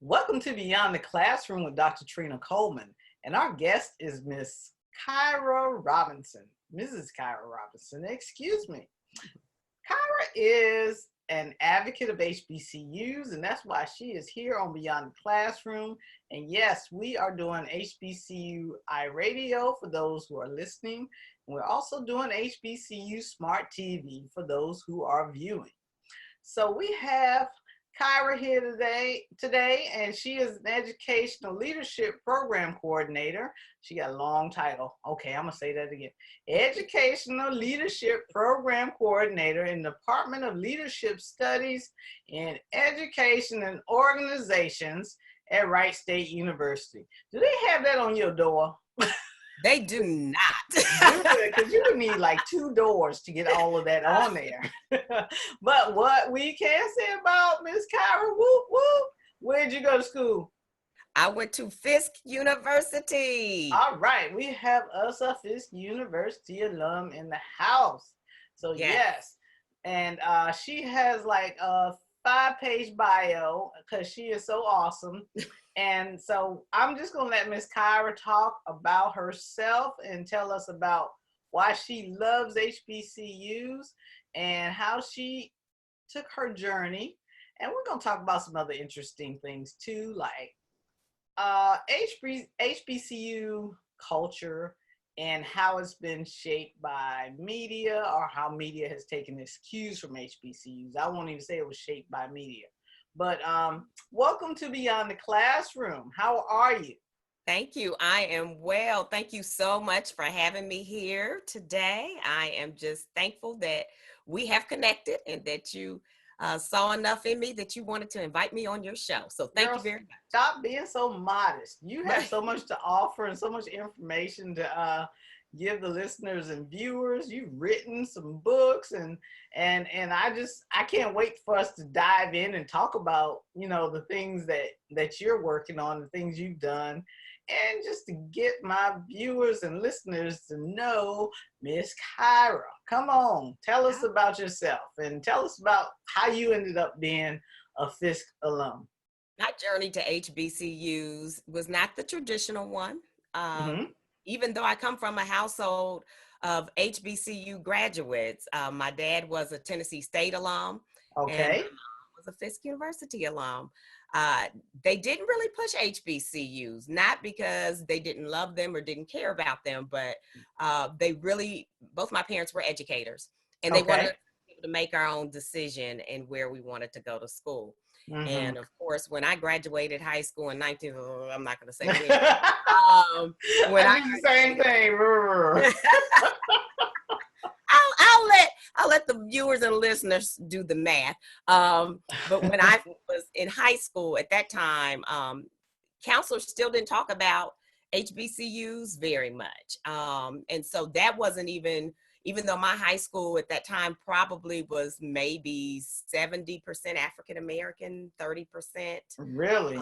Welcome to Beyond the Classroom with Dr. Trina Coleman, and our guest is Miss Tyra Robinson. Mrs. Tyra Robinson, excuse me. Tyra is an advocate of HBCUs, and that's why she is here on Beyond the Classroom. And yes, we are doing HBCU iRadio for those who are listening. And we're also doing HBCU Smart TV for those who are viewing. So we have Tyra here today, and she is an Educational Leadership Program Coordinator. She got a long title. Okay, I'm going to say that again. Educational Leadership Program Coordinator in the Department of Leadership Studies in Education and Organizations at Wright State University. Do they have that on your door? They do not. Because you would need like 2 doors to get all of that on there. But what we can say about Miss Tyra, whoop, whoop, where'd you go to school? I went to Fisk University. All right, we have us a Fisk University alum in the house. So yes. And she has like a 5-page bio because she is so awesome. And so I'm just going to let Miss Tyra talk about herself and tell us about why she loves HBCUs and how she took her journey. And we're going to talk about some other interesting things too, like HBCU culture and how it's been shaped by media, or how media has taken its cues from HBCUs. I won't even say it was shaped by media. But welcome to Beyond the Classroom. How are you? Thank you. I am well. Thank you so much for having me here today. I am just thankful that we have connected and that you saw enough in me that you wanted to invite me on your show. So thank you very much. Stop being so modest. You have so much to offer and so much information to give the listeners and viewers. You've written some books, and I can't wait for us to dive in and talk about, you know, the things that you're working on, the things you've done, and just to get my viewers and listeners to know Miss Tyra. Come on, tell us about yourself and tell us about how you ended up being a Fisk alum. My journey to HBCUs was not the traditional one. Even though I come from a household of HBCU graduates, my dad was a Tennessee State alum. Okay. And my mom was a Fisk University alum. They didn't really push HBCUs, not because they didn't love them or didn't care about them, but both my parents were educators, and they wanted us to make our own decision and where we wanted to go to school. And of course, when I graduated high school in I'm not going to say when. When I did the same thing. I'll let the viewers and listeners do the math. But when I was in high school at that time, counselors still didn't talk about HBCUs very much. And so that wasn't even though my high school at that time probably was maybe 70% African-American, 30% really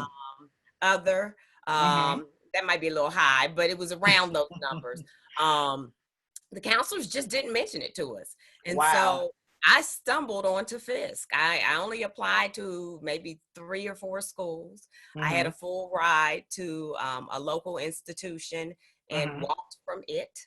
other. That might be a little high, but it was around those numbers. The counselors just didn't mention it to us. And so I stumbled onto Fisk. I only applied to maybe 3 or 4 schools. I had a full ride to a local institution and walked from it.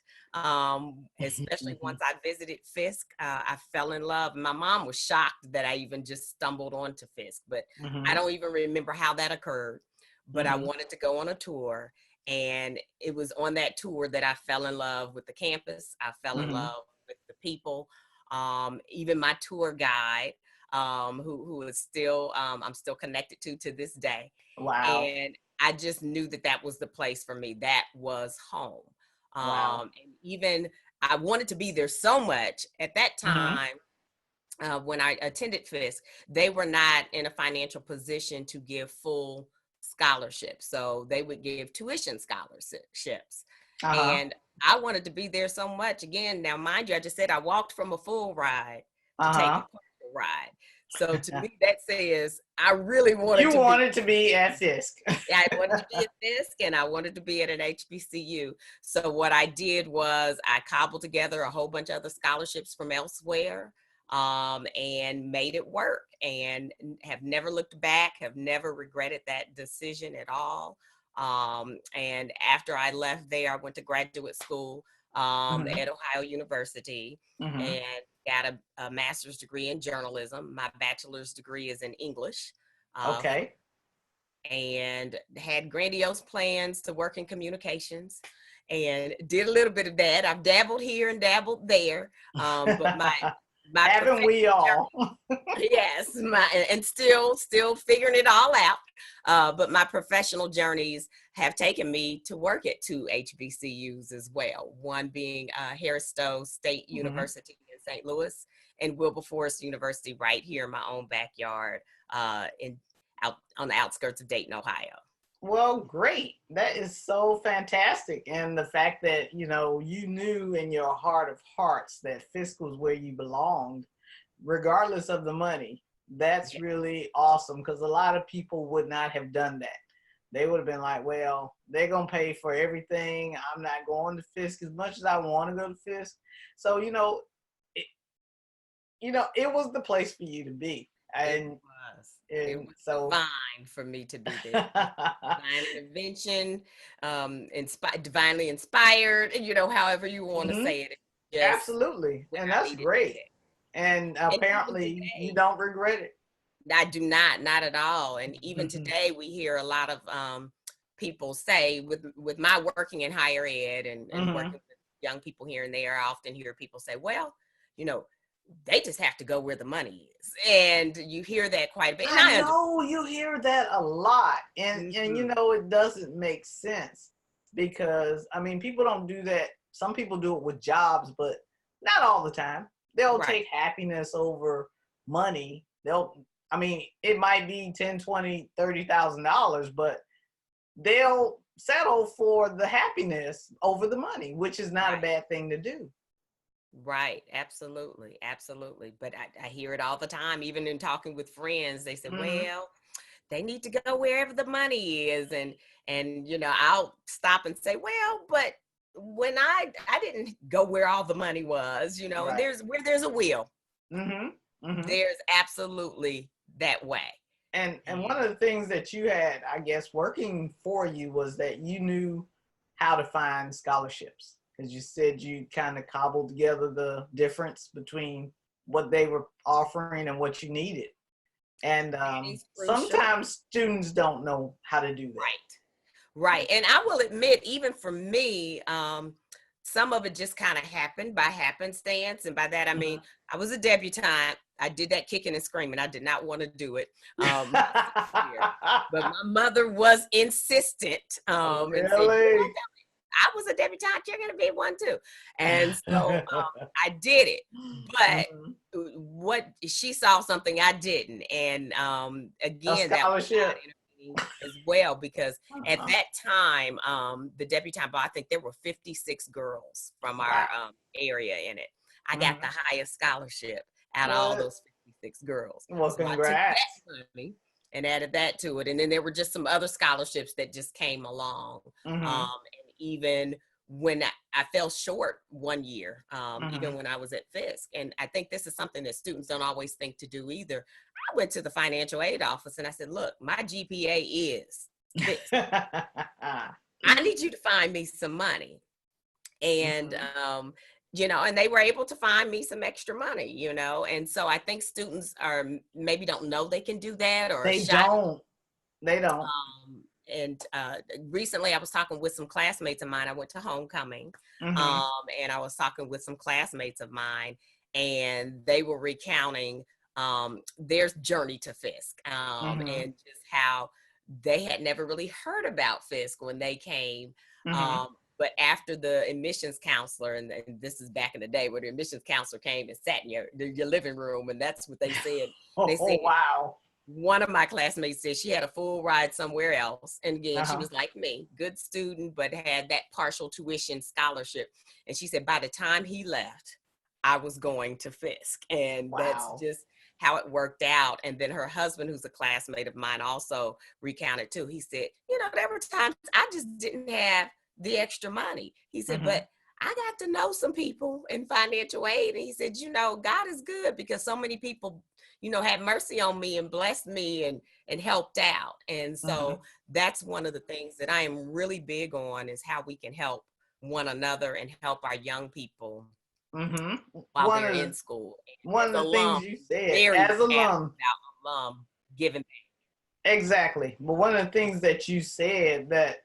Especially once I visited Fisk, I fell in love. My mom was shocked that I even just stumbled onto Fisk, but I don't even remember how that occurred. But I wanted to go on a tour, and it was on that tour that I fell in love with the campus. I fell in love with the people. Even my tour guide, who is still, I'm still connected to this day. Wow. And I just knew that was the place for me. That was home. And even I wanted to be there so much at that time. When I attended Fisk, they were not in a financial position to give full scholarships. So they would give tuition scholarships. And I wanted to be there so much. Again, now mind you, I just said I walked from a full ride to take a partial ride. So to me, that says I really wanted to be at Fisk. I wanted to be at Fisk, and I wanted to be at an HBCU. So what I did was I cobbled together a whole bunch of other scholarships from elsewhere. and made it work, and have never looked back, have never regretted that decision at all. And after I left there, I went to graduate school at Ohio University and got a master's degree in journalism. My bachelor's degree is in English. Okay. And had grandiose plans to work in communications, and did a little bit of that. I've dabbled here and dabbled there, but my haven't we all? Yes, and still figuring it all out. But my professional journeys have taken me to work at 2 HBCUs as well. One being Harris Stowe State University in St. Louis, and Wilberforce University right here in my own backyard, out on the outskirts of Dayton, Ohio. Well, great. That is so fantastic. And the fact that, you knew in your heart of hearts that fiscal is where you belonged, regardless of the money, that's really awesome, because a lot of people would not have done that. They would have been like, well, they're going to pay for everything. I'm not going to Fisk as much as I want to go to Fisk. So, it was the place for you to be. And it was so divine for me to be there. Divine intervention, divinely inspired, however you want to say it. Absolutely. And that's great. And apparently you don't regret it. I do not at all. And even today we hear a lot of people say, with my working in higher ed and working with young people here and there, I often hear people say, well, they just have to go where the money is. And you hear that quite a bit. I know you hear that a lot. And it doesn't make sense, because, people don't do that. Some people do it with jobs, but not all the time. They'll take happiness over money. It might be $10,000, $20,000, $30,000, but they'll settle for the happiness over the money, which is not a bad thing to do. Right. Absolutely. But I hear it all the time, even in talking with friends. They say, well, they need to go wherever the money is. And I'll stop and say, well, but when I didn't go where all the money was, there's a will. There's absolutely that way. And one of the things that you had, I guess, working for you was that you knew how to find scholarships. Because you said you kind of cobbled together the difference between what they were offering and what you needed. And sometimes students don't know how to do that. Right. And I will admit, even for me, some of it just kind of happened by happenstance. And by that, I mean, I was a debutante. I did that kicking and screaming. I did not want to do it. But my mother was insistent. Really? And said, I was a debutante, you're going to be one too. And so I did it. But what she saw something I didn't. And again, that was as well, because at that time, the debutante ball, I think there were 56 girls from our area in it. I got the highest scholarship out of all those 56 girls. Well, so congrats. I took that money and added that to it. And then there were just some other scholarships that just came along. And even when I fell short one year, even when I was at Fisk. And I think this is something that students don't always think to do either. I went to the financial aid office and I said, look, my GPA is this. I need you to find me some money. And, and they were able to find me some extra money, and so I think students maybe don't know they can do that, or they don't. And recently I was talking with some classmates of mine. I went to homecoming, and I was talking with some classmates of mine, and they were recounting their journey to Fisk, and just how they had never really heard about Fisk when they came. But after the admissions counselor, and this is back in the day where the admissions counselor came and sat in your living room, and that's what they said. They said, wow. One of my classmates said she had a full ride somewhere else. And again, she was like me, good student, but had that partial tuition scholarship. And she said, by the time he left, I was going to Fisk. And that's just how it worked out. And then her husband, who's a classmate of mine, also recounted too. He said, there were times I just didn't have the extra money. He said, but I got to know some people in financial aid. And he said, God is good because so many people, had mercy on me and blessed me and helped out. And so that's one of the things that I am really big on, is how we can help one another and help our young people while they're in school. One of the things you said, very as alum, giving back. Exactly. But one of the things that you said that,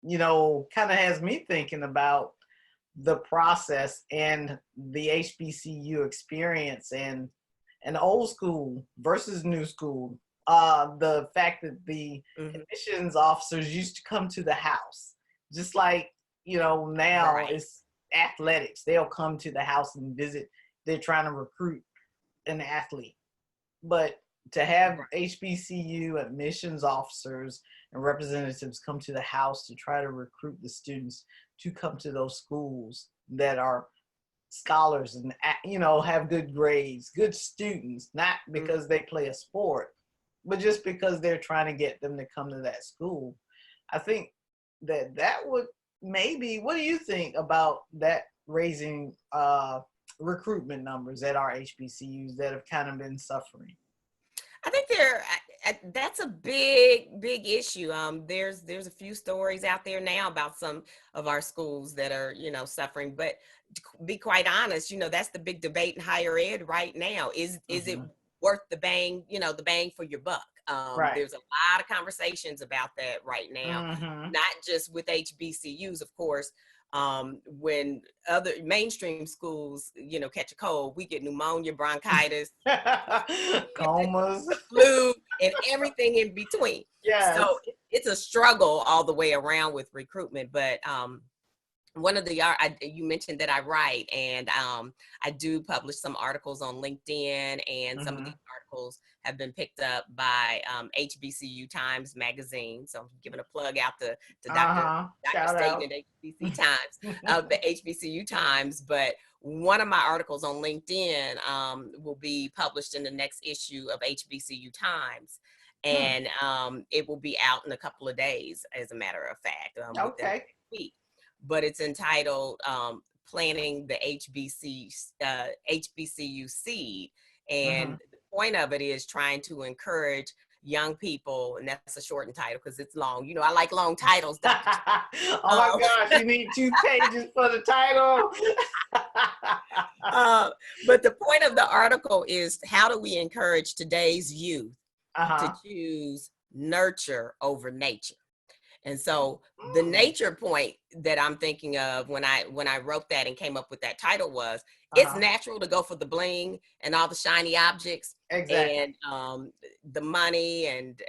kind of has me thinking about the process and the HBCU experience and old school versus new school. The fact that the admissions officers used to come to the house, just like, now it's athletics. They'll come to the house and visit. They're trying to recruit an athlete. But to have HBCU admissions officers and representatives come to the house to try to recruit the students to come to those schools that are scholars and, have good grades, good students, not because they play a sport, but just because they're trying to get them to come to that school. I think that would maybe, what do you think about that, raising recruitment numbers at our HBCUs that have kind of been suffering? I think that's a big issue. There's a few stories out there now about some of our schools that are, suffering, but to be quite honest, that's the big debate in higher ed right now. Is it worth the bang, the bang for your buck? There's a lot of conversations about that right now, not just with HBCUs, of course. When other mainstream schools, catch a cold, we get pneumonia, bronchitis, comas, flu, and everything in between. Yes. So it's a struggle all the way around with recruitment. But one of the, you mentioned that I write, and I do publish some articles on LinkedIn, and some of these articles have been picked up by HBCU Times magazine. So I'm giving a plug out to Dr. Staten at HBCU Times, the HBCU Times. But one of my articles on LinkedIn will be published in the next issue of HBCU Times. And it will be out in a couple of days, as a matter of fact. Okay. Next week. But it's entitled Planning the HBCU Seed. And the point of it is trying to encourage young people, and that's a shortened title because it's long. I like long titles. Oh my gosh, you need 2 pages for the title. But the point of the article is, how do we encourage today's youth to choose nurture over nature? And so the nature point that I'm thinking of when I wrote that and came up with that title was, it's natural to go for the bling and all the shiny objects, and the money, and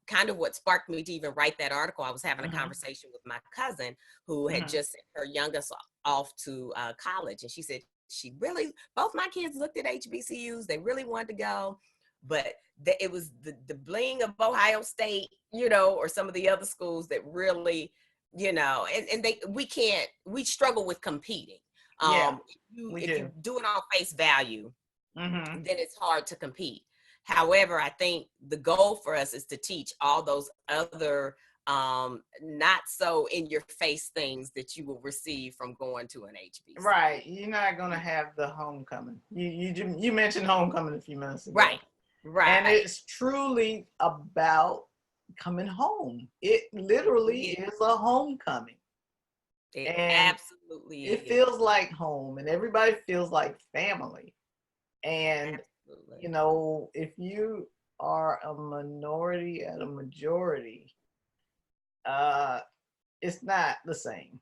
kind of what sparked me to even write that article. I was having a conversation with my cousin who had just sent her youngest off to college, and she said both my kids looked at HBCUs. They really wanted to go, but it was the bling of Ohio State, or some of the other schools that really, we struggle with competing. If you do it on face value, then it's hard to compete. However, I think the goal for us is to teach all those other not so in your face things that you will receive from going to an HBCU. Right. You're not going to have the homecoming. You mentioned homecoming a few minutes ago. Right. And it's truly about coming home. It literally is a homecoming. It absolutely is. It feels like home, and everybody feels like family. And, if you are a minority at a majority, it's not the same.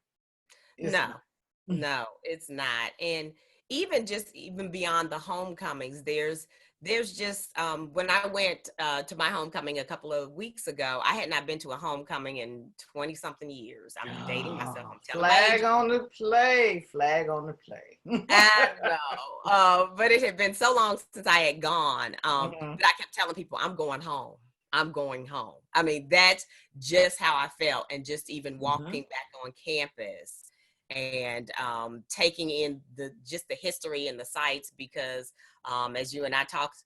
No, it's not. And even beyond the homecomings, there's just, when I went to my homecoming a couple of weeks ago, I had not been to a homecoming in 20 something years. I'm dating myself. I'm telling flag on the play. I know, but it had been so long since I had gone. But I kept telling people, I'm going home. I mean, that's just how I felt. And just even walking back on campus and taking in the history and the sites, because as you and I talked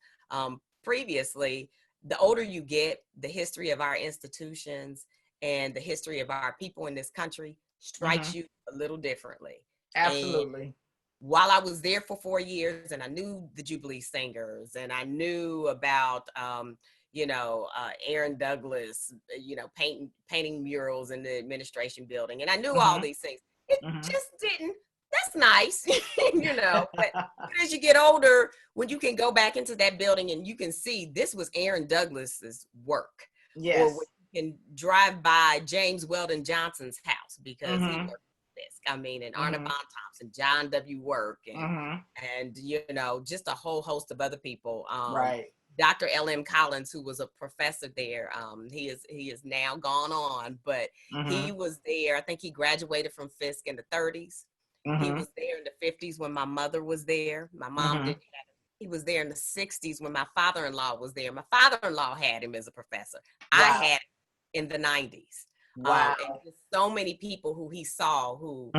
previously, the older you get, the history of our institutions and the history of our people in this country strikes you a little differently. Absolutely. While I was there for 4 years, and I knew the Jubilee Singers, and I knew about, Aaron Douglas, painting murals in the administration building, and I knew all these things. It just didn't. That's nice, But as you get older, when you can go back into that building and you can see this was Aaron Douglas's work, yes, or when you can drive by James Weldon Johnson's house because he worked. And Arna Von Thompson, John W. Work, and just a whole host of other people. Right. Dr. L.M. Collins, who was a professor there, he is now gone on, but he was there. I think he graduated from Fisk in the 30s. He was there in the 50s when my mother was there. My mom didn't have him. He was there in the 60s when my father-in-law was there. My father-in-law had him as a professor. Wow. I had him in the 90s. Wow. And just so many people who he saw who,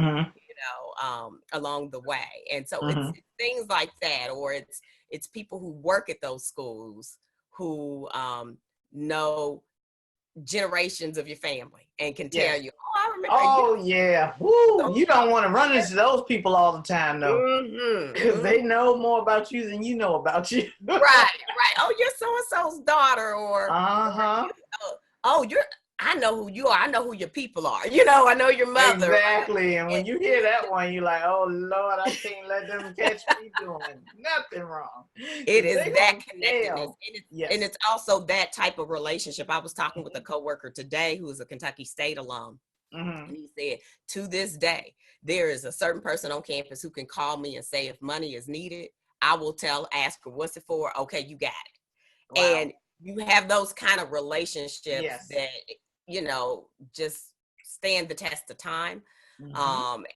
along the way. And so it's things like that, or it's people who work at those schools who know generations of your family and can tell you, oh, I remember. Oh, yeah. Woo. You don't want to run into those people all the time, though. Because they know more about you than you know about you. Right. Oh, you're so-and-so's daughter, or I know who you are. I know who your people are. I know your mother. Exactly. And when you hear that one, you're like, oh, Lord, I can't let them catch me doing nothing wrong. It is that connectedness. And it's also that type of relationship. I was talking with a coworker today who is a Kentucky State alum. And he said, to this day, there is a certain person on campus who can call me and say, if money is needed, I will ask her, what's it for? Okay, you got it. Wow. And you have those kind of relationships that, just stand the test of time.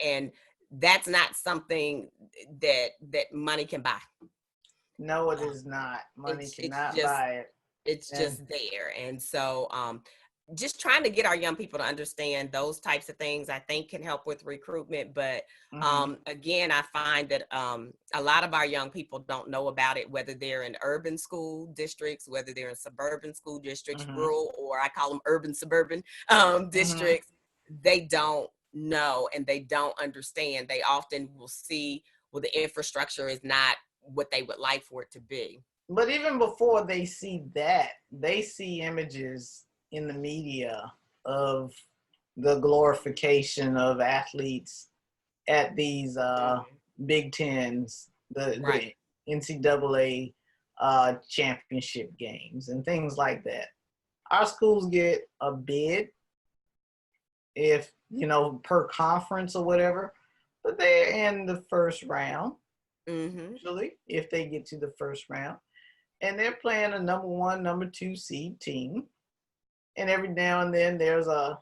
And that's not something that money can buy. No, it is not. Money cannot buy it. It's just there. And so just trying to get our young people to understand those types of things, I think, can help with recruitment. But again, I find that a lot of our young people don't know about it, whether they're in urban school districts, whether they're in suburban school districts, rural, or I call them urban suburban districts. They don't know and they don't understand. They often will see, well, the infrastructure is not what they would like for it to be. But even before they see that, they see images in the media of the glorification of athletes at these Big Tens, the NCAA championship games and things like that. Our schools get a bid, if per conference or whatever, but they're in the first round usually, if they get to the first round, and they're playing a number 1, number 2 seed team. And every now and then there's a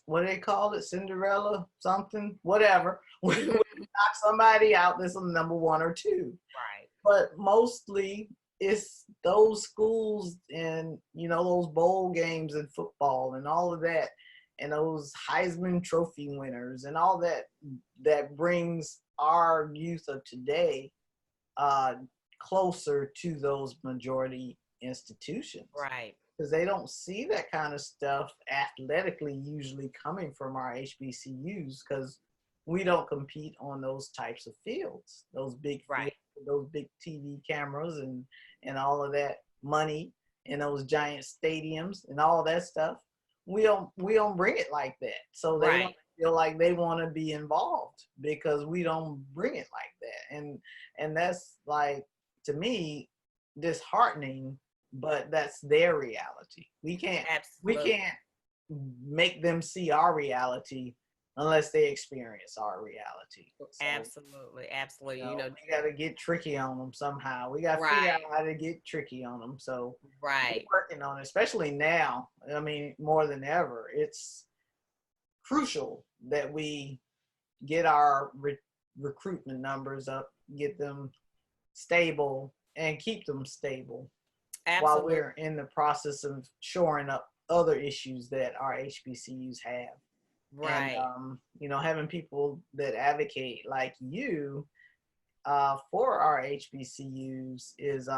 what do they call it? Cinderella something, whatever. We knock somebody out that's a number 1 or 2. Right. But mostly it's those schools and, those bowl games in football and all of that, and those Heisman Trophy winners and all that brings our youth of today closer to those majority institutions, right? Because they don't see that kind of stuff athletically usually coming from our HBCUs, because we don't compete on those types of fields, those big fields, those big TV cameras and all of that money and those giant stadiums and all that stuff. We don't bring it like that, so they don't feel like they want to be involved because we don't bring it like that, and that's, like, to me, disheartening. But that's their reality. We can't make them see our reality unless they experience our reality. So, absolutely. We got to get tricky on them somehow. We got to figure out how to get tricky on them. So we're working on it, especially now. I mean, more than ever, it's crucial that we get our recruitment numbers up, get them stable, and keep them stable. Absolutely. While we're in the process of shoring up other issues that our HBCUs have. Right. And, having people that advocate like you for our HBCUs is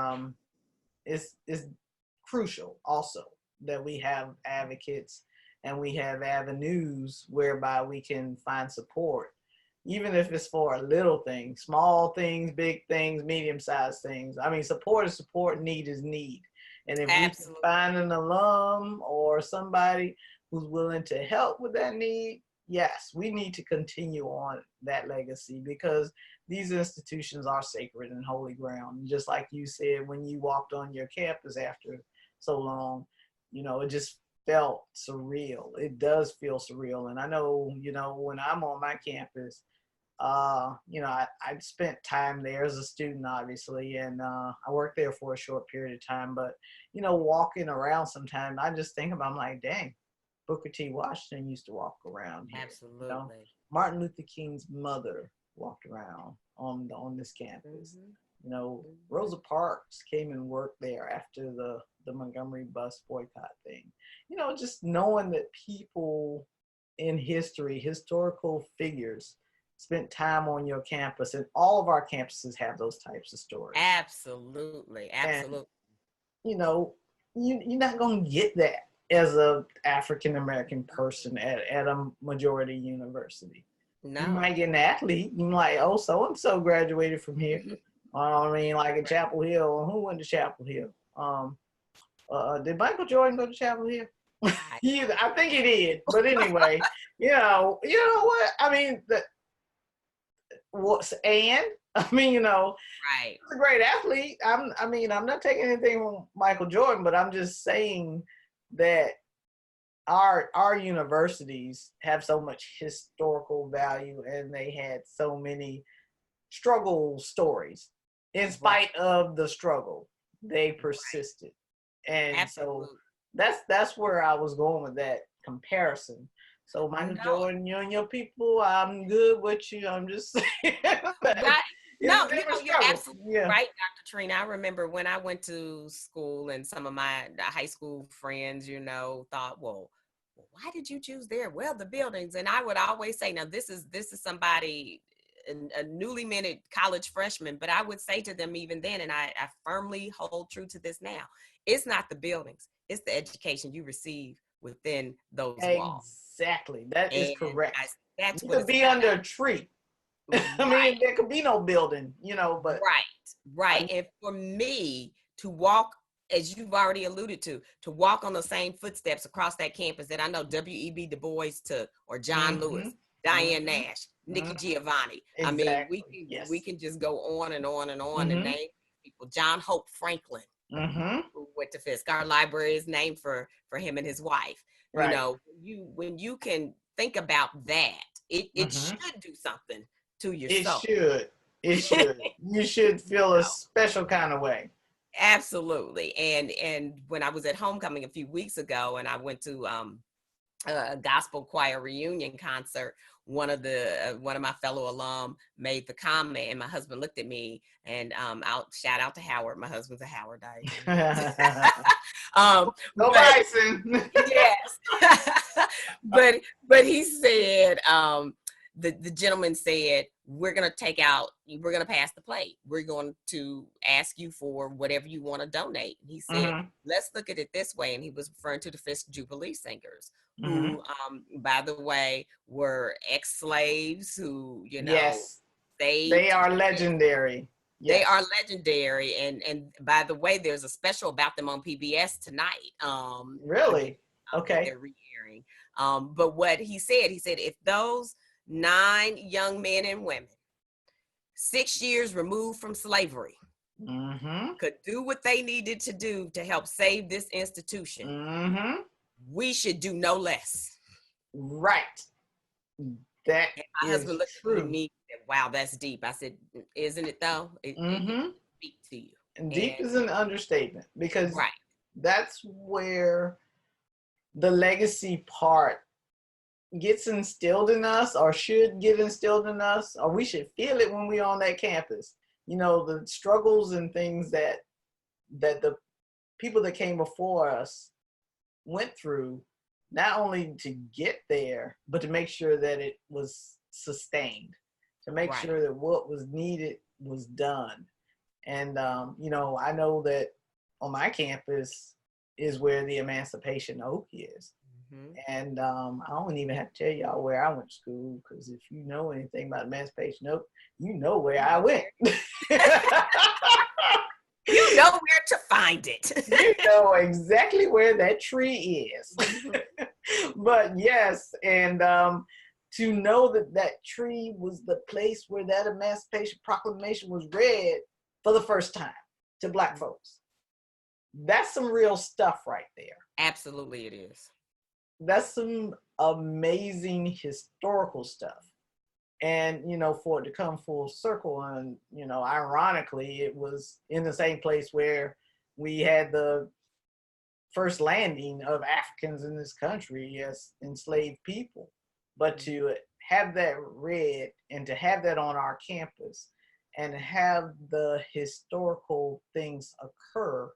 crucial also, that we have advocates and we have avenues whereby we can find support, even if it's for a little thing, small things, big things, medium-sized things. I mean, support is support, need is need. And if we can find an alum or somebody who's willing to help with that need, yes, we need to continue on that legacy, because these institutions are sacred and holy ground. Just like you said, when you walked on your campus after so long, you know, it just felt surreal. It does feel surreal. And I know, you know, when I'm on my campus, you know, I spent time there as a student, obviously, and I worked there for a short period of time. But, you know, walking around sometimes, I just think about, I'm like, dang, Booker T. Washington used to walk around here. Absolutely. You know? Martin Luther King's mother walked around on this campus. Mm-hmm. You know, Rosa Parks came and worked there after the Montgomery bus boycott thing. You know, just knowing that people in history, historical figures, spent time on your campus, and all of our campuses have those types of stories. Absolutely. Absolutely. And, you know, you're not going to get that as a African-American person at a majority university. No. You might get an athlete. You might, oh, so-and-so graduated from here. I mean, like at Chapel Hill. Who went to Chapel Hill? Did Michael Jordan go to Chapel Hill? I think he did. But anyway, you know what? I mean, you know, right. He's a great athlete. I'm not taking anything from Michael Jordan, but I'm just saying that our universities have so much historical value, and they had so many struggle stories. In spite of the struggle, they persisted. And Absolutely. so that's where I was going with that comparison. So Michael Jordan, you and your people, I'm good with you. I'm just saying. Right. No, you're absolutely right, Dr. Trina. I remember when I went to school, and some of my high school friends, you know, thought, well, why did you choose there? Well, the buildings. And I would always say, now this is somebody, a newly minted college freshman, but I would say to them even then, and I firmly hold true to this now, it's not the buildings, it's the education you receive within those walls. Exactly. That is correct. That's you what could be under a tree. Right. I mean, there could be no building, you know, but. Right. And for me to walk, as you've already alluded to walk on the same footsteps across that campus that I know W.E.B. Du Bois took, or John Lewis, Diane Nash, Nikki Giovanni. Exactly. I mean, we can just go on and on and on and name people. John Hope Franklin, who went to Fisk. Our library is named for him and his wife. Right. You know, when you can think about that, it should do something to your soul. It should. You should feel a special kind of way. Absolutely. And when I was at homecoming a few weeks ago, and I went to a gospel choir reunion concert, one of my fellow alum made the comment, and my husband looked at me, and I'll shout out to Howard. My husband's a Howard. No Bryson. Yes. but he said, the gentleman said, we're going to pass the plate. We're going to ask you for whatever you want to donate. And he said, let's look at it this way. And he was referring to the Fisk Jubilee Singers, who, by the way, were ex-slaves who, you know, they are legendary. They are legendary. And by the way, there's a special about them on PBS tonight. Really? Okay. They're re-airing. But what he said, if those 9 young men and women, 6 years removed from slavery, could do what they needed to do to help save this institution, we should do no less. Right. That my husband looked at me and said, wow, that's deep. I said, isn't it though? It speaks to you. And deep is an understatement, because that's where the legacy part gets instilled in us, or should get instilled in us, or we should feel it when we're on that campus. You know, the struggles and things that the people that came before us went through, not only to get there, but to make sure that it was sustained, to make sure that what was needed was done. And, you know, I know that on my campus is where the Emancipation Oak is. And I don't even have to tell y'all where I went to school, because if you know anything about Emancipation Oak, you know where I went. You know where to find it. You know exactly where that tree is. But yes, and to know that that tree was the place where that Emancipation Proclamation was read for the first time to Black folks. That's some real stuff right there. Absolutely it is. That's some amazing historical stuff. And, for it to come full circle, and, ironically, it was in the same place where we had the first landing of Africans in this country as enslaved people. But to have that read and to have that on our campus and have the historical things occur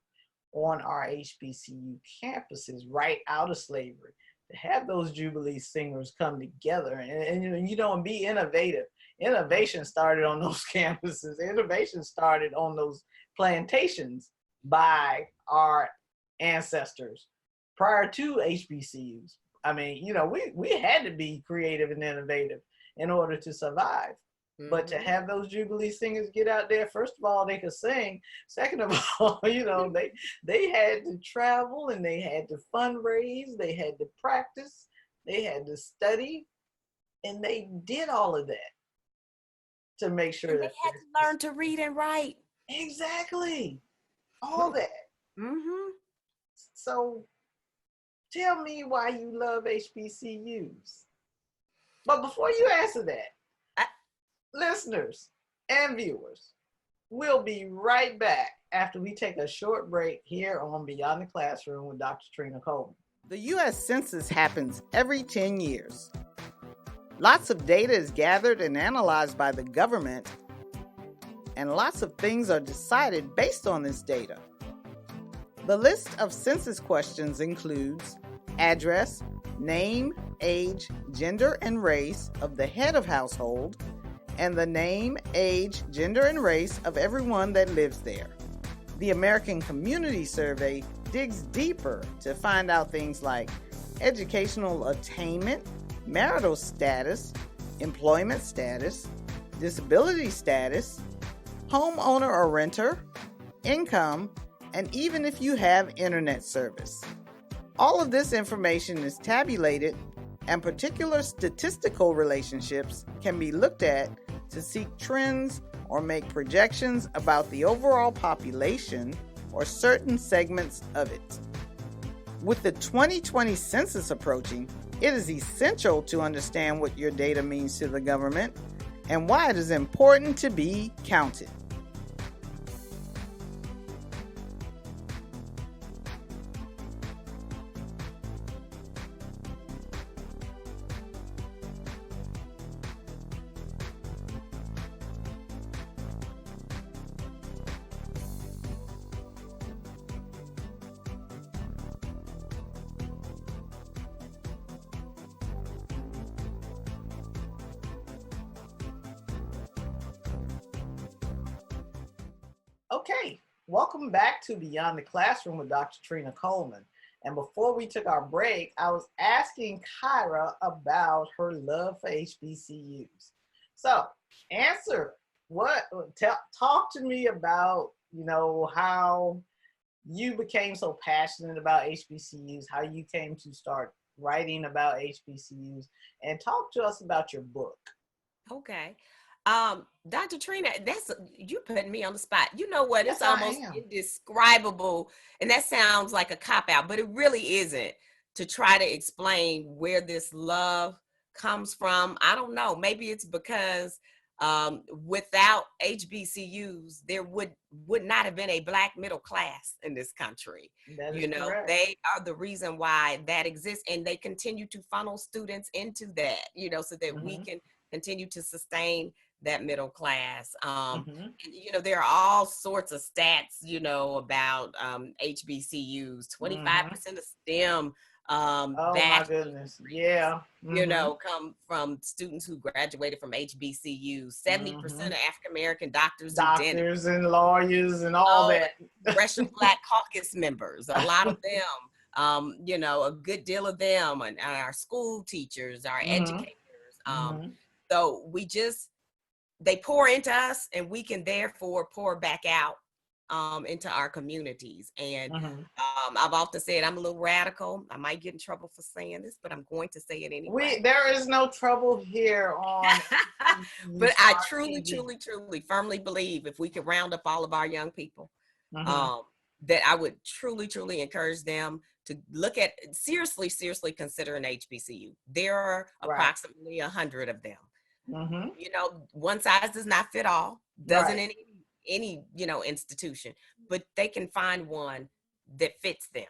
on our HBCU campuses right out of slavery, to have those Jubilee singers come together and be innovative. Innovation started on those campuses. Innovation started on those plantations by our ancestors prior to HBCUs. I mean, we had to be creative and innovative in order to survive. But to have those Jubilee singers get out there, first of all, they could sing. Second of all, they had to travel, and they had to fundraise, they had to practice, they had to study, and they did all of that to make sure that they had to learn to read and write. Exactly. All that. So tell me why you love HBCUs. But before you answer that, listeners and viewers, we'll be right back after we take a short break here on Beyond the Classroom with Dr. Trina Coleman. The U.S. Census happens every 10 years. Lots of data is gathered and analyzed by the government, and lots of things are decided based on this data. The list of census questions includes address, name, age, gender, and race of the head of household, and the name, age, gender, and race of everyone that lives there. The American Community Survey digs deeper to find out things like educational attainment, marital status, employment status, disability status, homeowner or renter, income, and even if you have internet service. All of this information is tabulated, and particular statistical relationships can be looked at to seek trends or make projections about the overall population or certain segments of it. With the 2020 census approaching, it is essential to understand what your data means to the government and why it is important to be counted. Okay, welcome back to Beyond the Classroom with Dr. Trina Coleman. And before we took our break, I was asking Tyra about her love for HBCUs. So, talk to me about, how you became so passionate about HBCUs, how you came to start writing about HBCUs, and talk to us about your book. Okay. Dr. Trina, you putting me on the spot. You know what? Yes, it's almost indescribable, and that sounds like a cop-out, but it really isn't, to try to explain where this love comes from. I don't know. Maybe it's because without HBCUs, there would not have been a Black middle class in this country. That is correct. They are the reason why that exists, and they continue to funnel students into that, so that we can continue to sustain that middle class. There are all sorts of stats, about HBCUs. 25% of STEM my goodness. Yeah. Come from students who graduated from HBCUs. 70% of African American doctors and lawyers and all that. Congressional Black Caucus members, a lot of them you know, a good deal of them, and our school teachers, our educators. So they pour into us, and we can therefore pour back out into our communities. And I've often said I'm a little radical. I might get in trouble for saying this, but I'm going to say it anyway. There is no trouble here on. But I truly, firmly believe if we could round up all of our young people, that I would truly encourage them to look at seriously consider an HBCU. There are approximately 100 of them. You know, one size does not fit all. Doesn't any you know, institution, but they can find one that fits them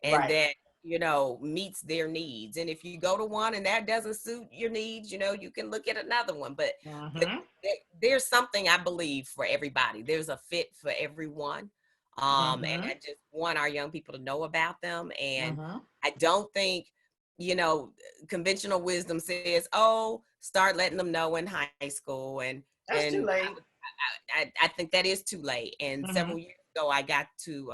and that, you know, meets their needs. And if you go to one and that doesn't suit your needs, you know, you can look at another one. But there's something, I believe, for everybody. There's a fit for everyone. And I just want our young people to know about them. And I don't think, you know, conventional wisdom says, oh, start letting them know in high school. And that's too late. I think that is too late. And several years ago, I got to,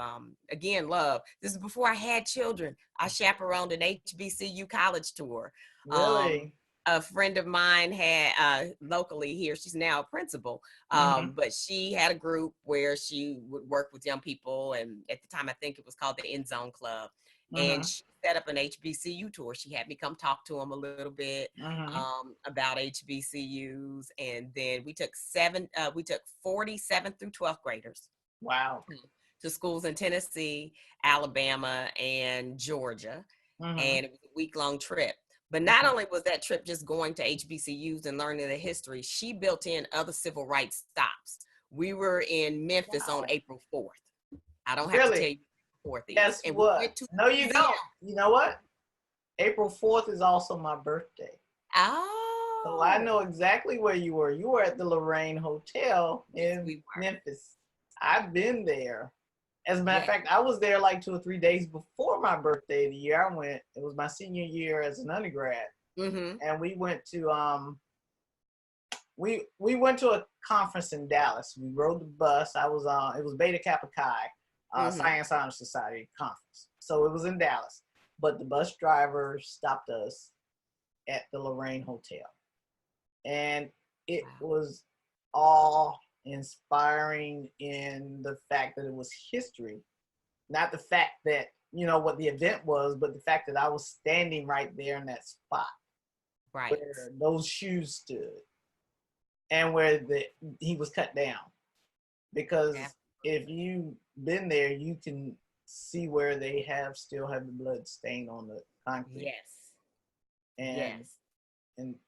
again, love. This is before I had children. I chaperoned an HBCU college tour. Really? A friend of mine had locally here, she's now a principal, but she had a group where she would work with young people. And at the time, I think it was called the End Zone Club. And she set up an HBCU tour. She had me come talk to them a little bit about HBCUs. And then we took 47th through 12th graders. Wow. To schools in Tennessee, Alabama, and Georgia. And it was a week-long trip. But not only was that trip just going to HBCUs and learning the history, she built in other civil rights stops. We were in Memphis on April 4th. I don't have to tell you. Guess what? No, you don't. You know what? April 4th is also my birthday. Oh. So I know exactly where you were. You were at the Lorraine Hotel in Memphis. I've been there. As a matter of fact, I was there like 2 or 3 days before my birthday the year I went. It was my senior year as an undergrad. And we went to we went to a conference in Dallas. We rode the bus. It was Beta Kappa Chi. Science Honor Society conference. So it was in Dallas, but the bus driver stopped us at the Lorraine Hotel. And it was all inspiring in the fact that it was history, not the fact that, you know, what the event was, but the fact that I was standing right there in that spot where those shoes stood and where he was cut down. Because if you've been there, you can see where they still have the blood stain on the concrete. And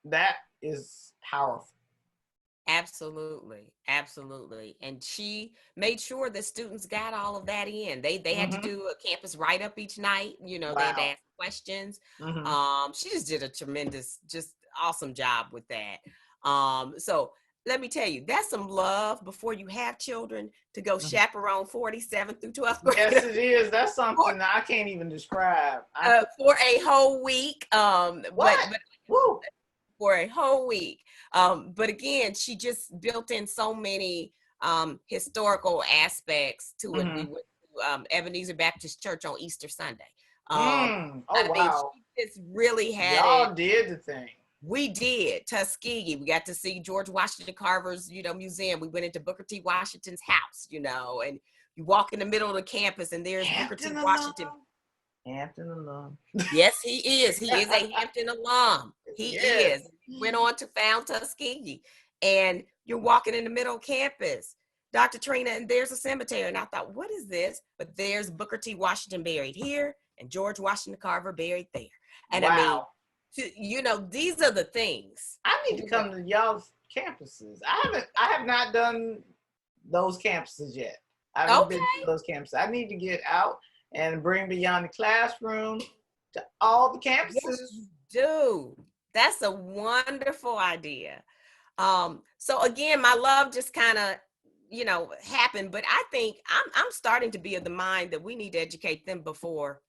that is powerful. Absolutely. And she made sure that students got all of that in. They had to do a campus write-up each night. You know, they had to ask questions. She just did a tremendous, just awesome job with that. So let me tell you, that's some love before you have children to go chaperone 47th through 12th grade. Yes, it is. That's something I can't even describe. For a whole week. For a whole week. But again, she just built in so many historical aspects to it. We went to Ebenezer Baptist Church on Easter Sunday. I mean, she just really had Y'all did the thing. We did. Tuskegee. We got to see George Washington Carver's, you know, museum. We went into Booker T. Washington's house, you know, and you walk in the middle of the campus and there's Booker T. Washington. Hampton alum. Yes, he is. He is a Hampton alum. He is. He went on to found Tuskegee. And you're walking in the middle of campus, Dr. Trina, and there's a cemetery. And I thought, what is this? But there's Booker T. Washington buried here and George Washington Carver buried there. And I mean, you know, these are the things. I need to come to y'all's campuses. I have not done those campuses yet. I haven't been to those campuses. I need to get out and bring Beyond the Classroom to all the campuses. Yes, you do. That's a wonderful idea. So again, my love just kind of, you know, happened, but I think I'm starting to be of the mind that we need to educate them before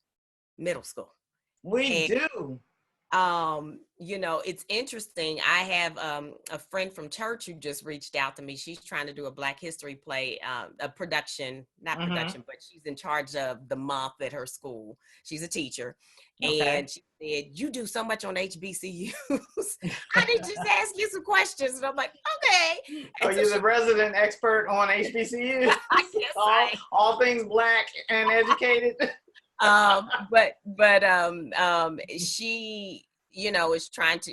middle school. We do. It's interesting. I have a friend from church who just reached out to me. She's trying to do a Black History play, a production, not production, but she's in charge of the month at her school. She's a teacher. Okay. And she said, "You do so much on HBCUs. I need to just ask you some questions." And I'm like, okay. So And you're the resident expert on HBCUs? Yes, all things Black and educated? She, is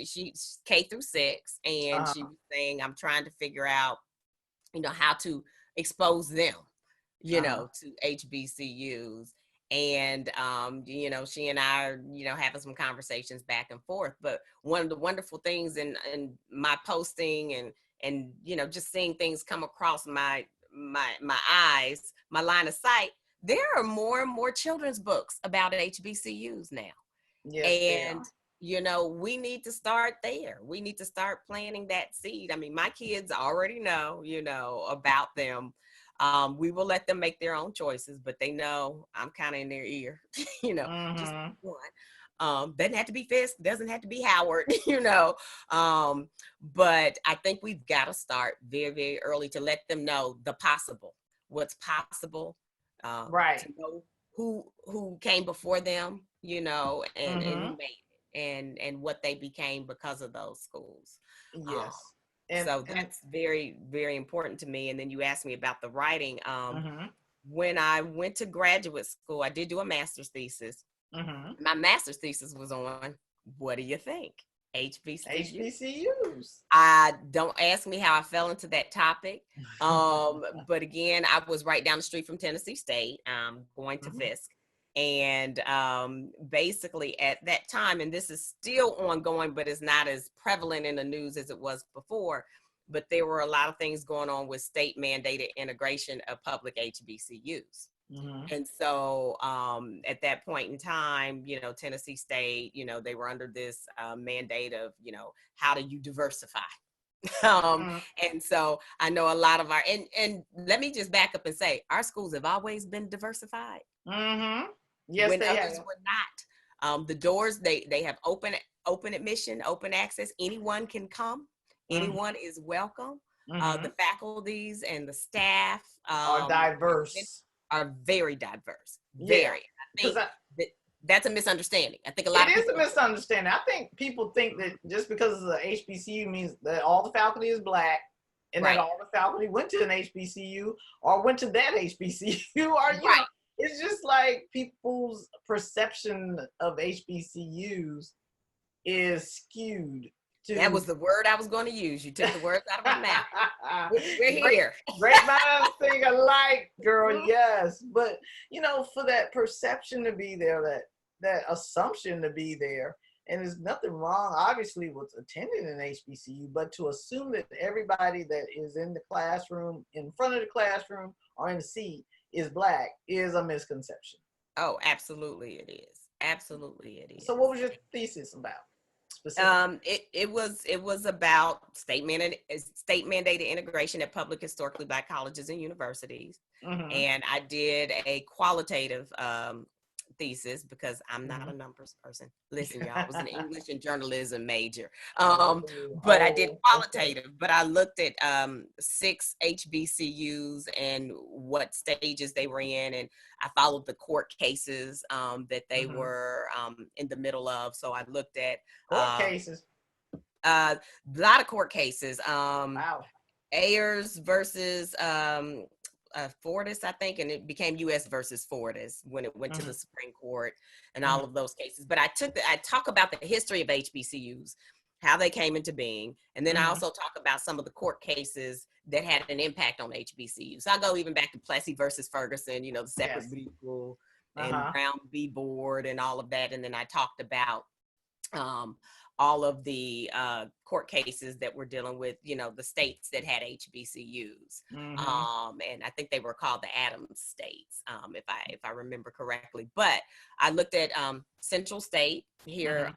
she's K through 6, and she was saying, "I'm trying to figure out, how to expose them, to HBCUs." And, she and I are, having some conversations back and forth. But one of the wonderful things in my posting and, just seeing things come across my eyes, my line of sight, there are more and more children's books about HBCUs now. Yes, and, we need to start there. We need to start planting that seed. I mean, my kids already know, about them. We will let them make their own choices, but they know I'm kind of in their ear, just one. Doesn't have to be Fisk, doesn't have to be Howard, but I think we've got to start very, very early to let them know what's possible, right. to know who came before them, and who made it, and what they became because of those schools. Yes. So that's very, very important to me. And then you asked me about the writing. When I went to graduate school, I did do a master's thesis. My master's thesis was on, what do you think? HBCUs. Don't ask me how I fell into that topic. But again, I was right down the street from Tennessee State, going to Fisk. And basically at that time, and this is still ongoing, but it's not as prevalent in the news as it was before, but there were a lot of things going on with state mandated integration of public HBCUs. And so at that point in time, Tennessee State, they were under this mandate of, how do you diversify? And so I know a lot of and let me just back up and say, our schools have always been diversified. Yes, when they others have. were not. The doors, they have open admission, open access. Anyone can come. Anyone is welcome. The faculties and the staff are diverse. Are very diverse. Yeah. I think that's a misunderstanding. I think a lot of people. It is a misunderstanding. I think people think that just because it's a HBCU means that all the faculty is Black, and that all the faculty went to an HBCU or went to that HBCU, or you know, it's just like people's perception of HBCUs is skewed. That was the word I was going to use. You took the words out of my mouth. We're here. Great minds think alike, girl. Yes, but for that perception to be there, that assumption to be there, and there's nothing wrong, obviously, with attending an HBCU, but to assume that everybody that is in the classroom, in front of the classroom, or in the seat is Black is a misconception. Oh, absolutely, it is. Absolutely, it is. So, what was your thesis about? It was about state mandated integration at public historically Black colleges and universities, and I did a qualitative thesis because I'm not a numbers person. Listen, y'all, I was an English and journalism major, but I did qualitative. But I looked at 6 HBCUs and what stages they were in, and I followed the court cases that they were in the middle of. So I looked at court cases. A lot of court cases. Wow. Ayers versus Fortis, I think, and it became U.S. versus Fortis when it went to the Supreme Court and all of those cases. But I talk about the history of HBCUs, how they came into being, and then I also talk about some of the court cases that had an impact on HBCUs. So I go even back to Plessy versus Ferguson, the separate B rule and Brown v. Board and all of that, and then I talked about all of the court cases that were dealing with, the states that had HBCUs. And I think they were called the Adams states, if I remember correctly. But I looked at Central State here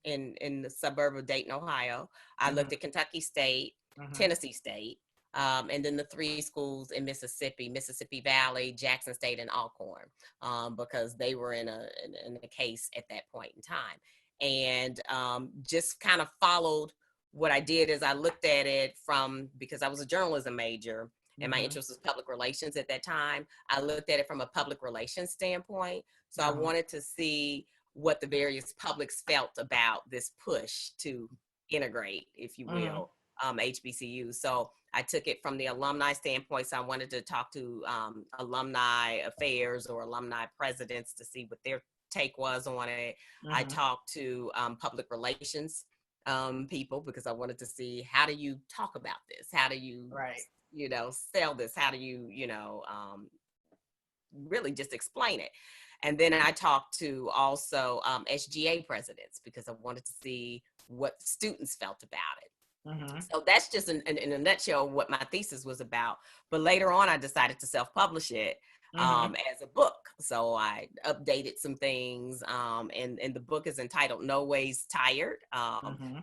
in the suburb of Dayton, Ohio. I looked at Kentucky State, Tennessee State, and then the 3 schools in Mississippi Valley, Jackson State, and Alcorn, because they were in a case at that point in time. and just kind of followed. What I did is I looked at it because I was a journalism major and my interest was public relations at that time. I looked at it from a public relations standpoint. So I wanted to see what the various publics felt about this push to integrate, if you will, HBCUs. So I took it from the alumni standpoint. So I wanted to talk to alumni affairs or alumni presidents to see what their take was on it. I talked to public relations people because I wanted to see, how do you talk about this? How do you, sell this? How do you, really just explain it? And then I talked to also SGA presidents because I wanted to see what students felt about it. So that's just in a nutshell what my thesis was about. But later on, I decided to self-publish it as a book. So I updated some things, and the book is entitled No Ways Tired.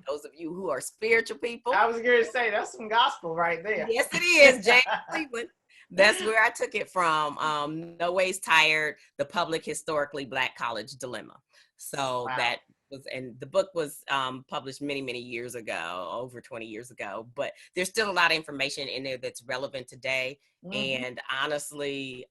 Those of you who are spiritual people. I was going to say, that's some gospel right there. Yes, it is, James Cleveland. That's where I took it from. No Ways Tired, The Public Historically Black College Dilemma. So that was, and the book was published many, many years ago, over 20 years ago, but there's still a lot of information in there that's relevant today. And honestly,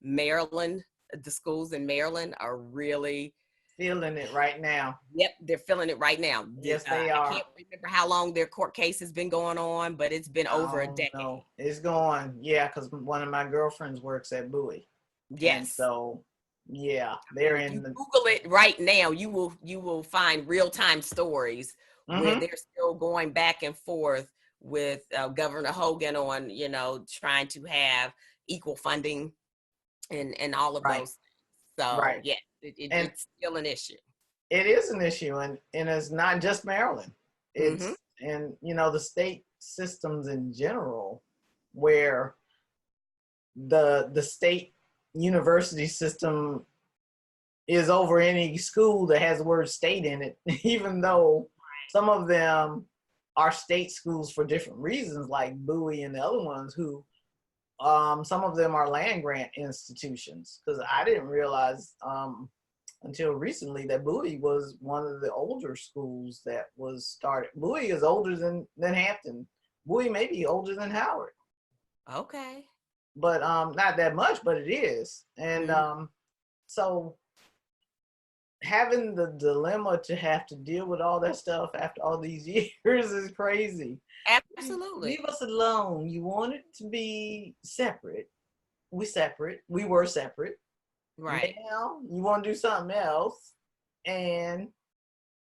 Maryland, the schools in Maryland are really feeling it right now. Yep, they're feeling it right now. Yes, they are. I can't remember how long their court case has been going on, but it's been over a decade. No, it's going, because one of my girlfriends works at Bowie. Yes. And so, they're in the Google it right now. You will find real-time stories where they're still going back and forth with Governor Hogan on, trying to have equal funding and all of those things. So, it's still an issue. It is an issue, and it's not just Maryland. It's and the state systems in general, where the state university system is over any school that has the word state in it, even though some of them are state schools for different reasons, like Bowie and the other ones who some of them are land grant institutions, because I didn't realize until recently that Bowie was one of the older schools that was started. Bowie is older than Hampton. Bowie may be older than Howard. Okay. But not that much, but it is. And so having the dilemma to have to deal with all that stuff after all these years is crazy. Absolutely. Leave us alone. You want it to be separate. We were separate. Right. Now you want to do something else and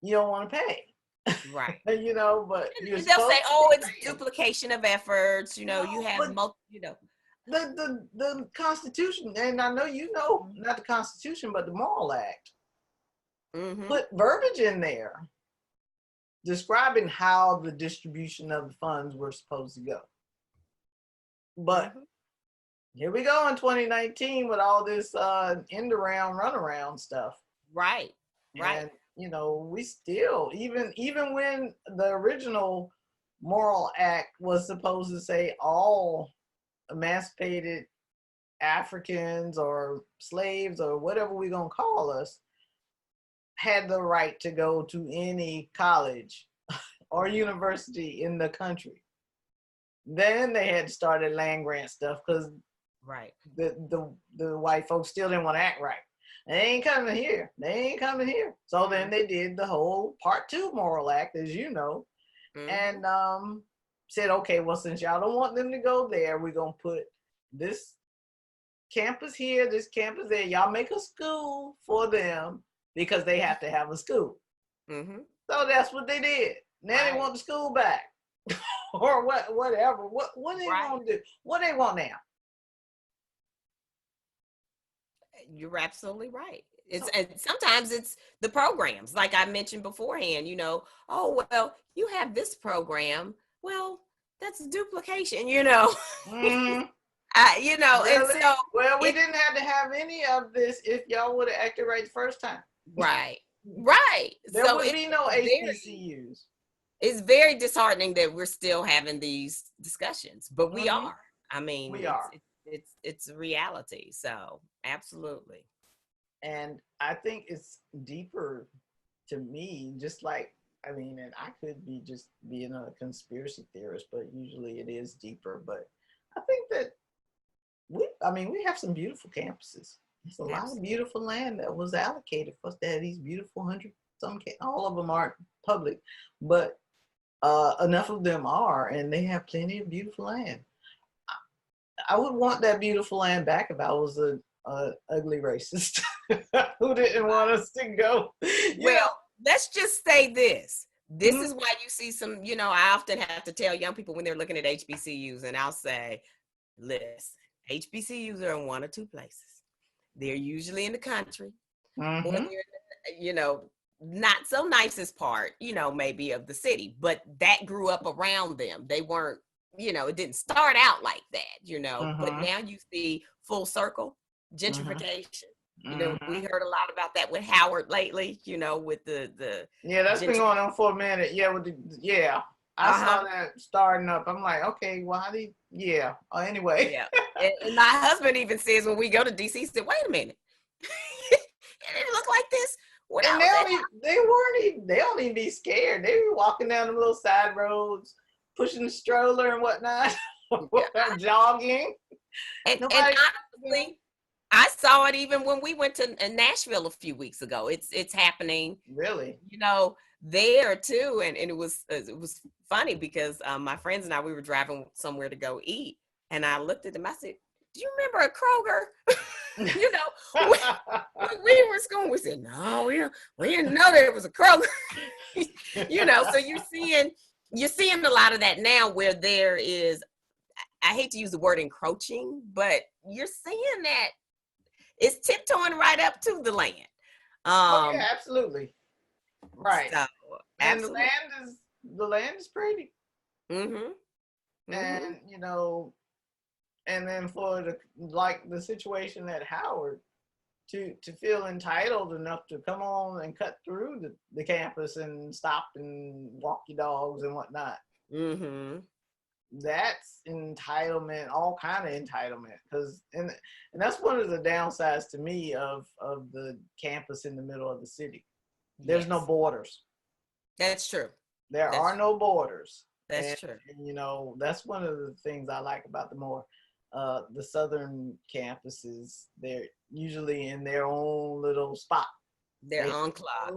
you don't want to pay. Right. But they'll say, oh, it's duplication of efforts. You have the Constitution, and I know not the Constitution, but the Morrill Act put verbiage in there describing how the distribution of the funds were supposed to go. But here we go in 2019 with all this end around, run around stuff. Right. And we still, even when the original Morrill Act was supposed to say all emancipated Africans or slaves or whatever we're going to call us had the right to go to any college or university in the country. Then they had started land grant stuff because the white folks still didn't want to act right. They ain't coming here. So then they did the whole Part 2 Morrill Act, as you know, and said, okay, well, since y'all don't want them to go there, we're going to put this campus here, this campus there. Y'all make a school for them because they have to have a school. So that's what they did. Now they want the school back or whatever. What they want to do? What they want now? You're absolutely right. And sometimes it's the programs, like I mentioned beforehand. Oh well, you have this program. Well, that's duplication. Really? And so we didn't have to have any of this if y'all would have acted right the first time. Right. There would be no HBCUs. It's very disheartening that we're still having these discussions, but we are. I mean, we are. It's a reality. So absolutely. And I think it's deeper to me, just like, I mean, and I could be just being a conspiracy theorist, but usually it is deeper. But I think that we have some beautiful campuses. There's a lot of beautiful land that was allocated for us to have these beautiful all of them aren't public, but enough of them are, and they have plenty of beautiful land. I would want that beautiful land back if I was a ugly racist who didn't want us to go. Well, let's just say this. This is why you see some, I often have to tell young people when they're looking at HBCUs, and I'll say, listen, HBCUs are in one or two places. They're usually in the country, or they're in the, not so nicest part, maybe of the city, but that grew up around them. They weren't, it didn't start out like that, but now you see full circle gentrification. We heard a lot about that with Howard lately, with the that's been going on for a minute. I saw that starting up. I'm like, okay, well, how do you, anyway. And my husband even says when we go to DC, he said, wait a minute. It didn't look like this. And they don't even be scared. They were walking down the little side roads, pushing the stroller and whatnot, jogging. And honestly, I saw it even when we went to Nashville a few weeks ago. It's happening. Really? There too. And it was funny because my friends and I, we were driving somewhere to go eat. And I looked at them, I said, do you remember a Kroger? When we were in school, we said, no, we didn't know there was a Kroger. So you're seeing a lot of that now where there is, I hate to use the word encroaching, but you're seeing that it's tiptoeing right up to the land. Absolutely. Right. So, and absolutely. the land is pretty. And and then for the situation at Howard, to feel entitled enough to come on and cut through the campus and stop and walk your dogs and whatnot. That's entitlement, all kind of entitlement. And that's one of the downsides to me of the campus in the middle of the city. There's no borders. That's true. There are no borders. That's true. And that's one of the things I like about the southern campuses. They're usually in their own little spot. Their enclave.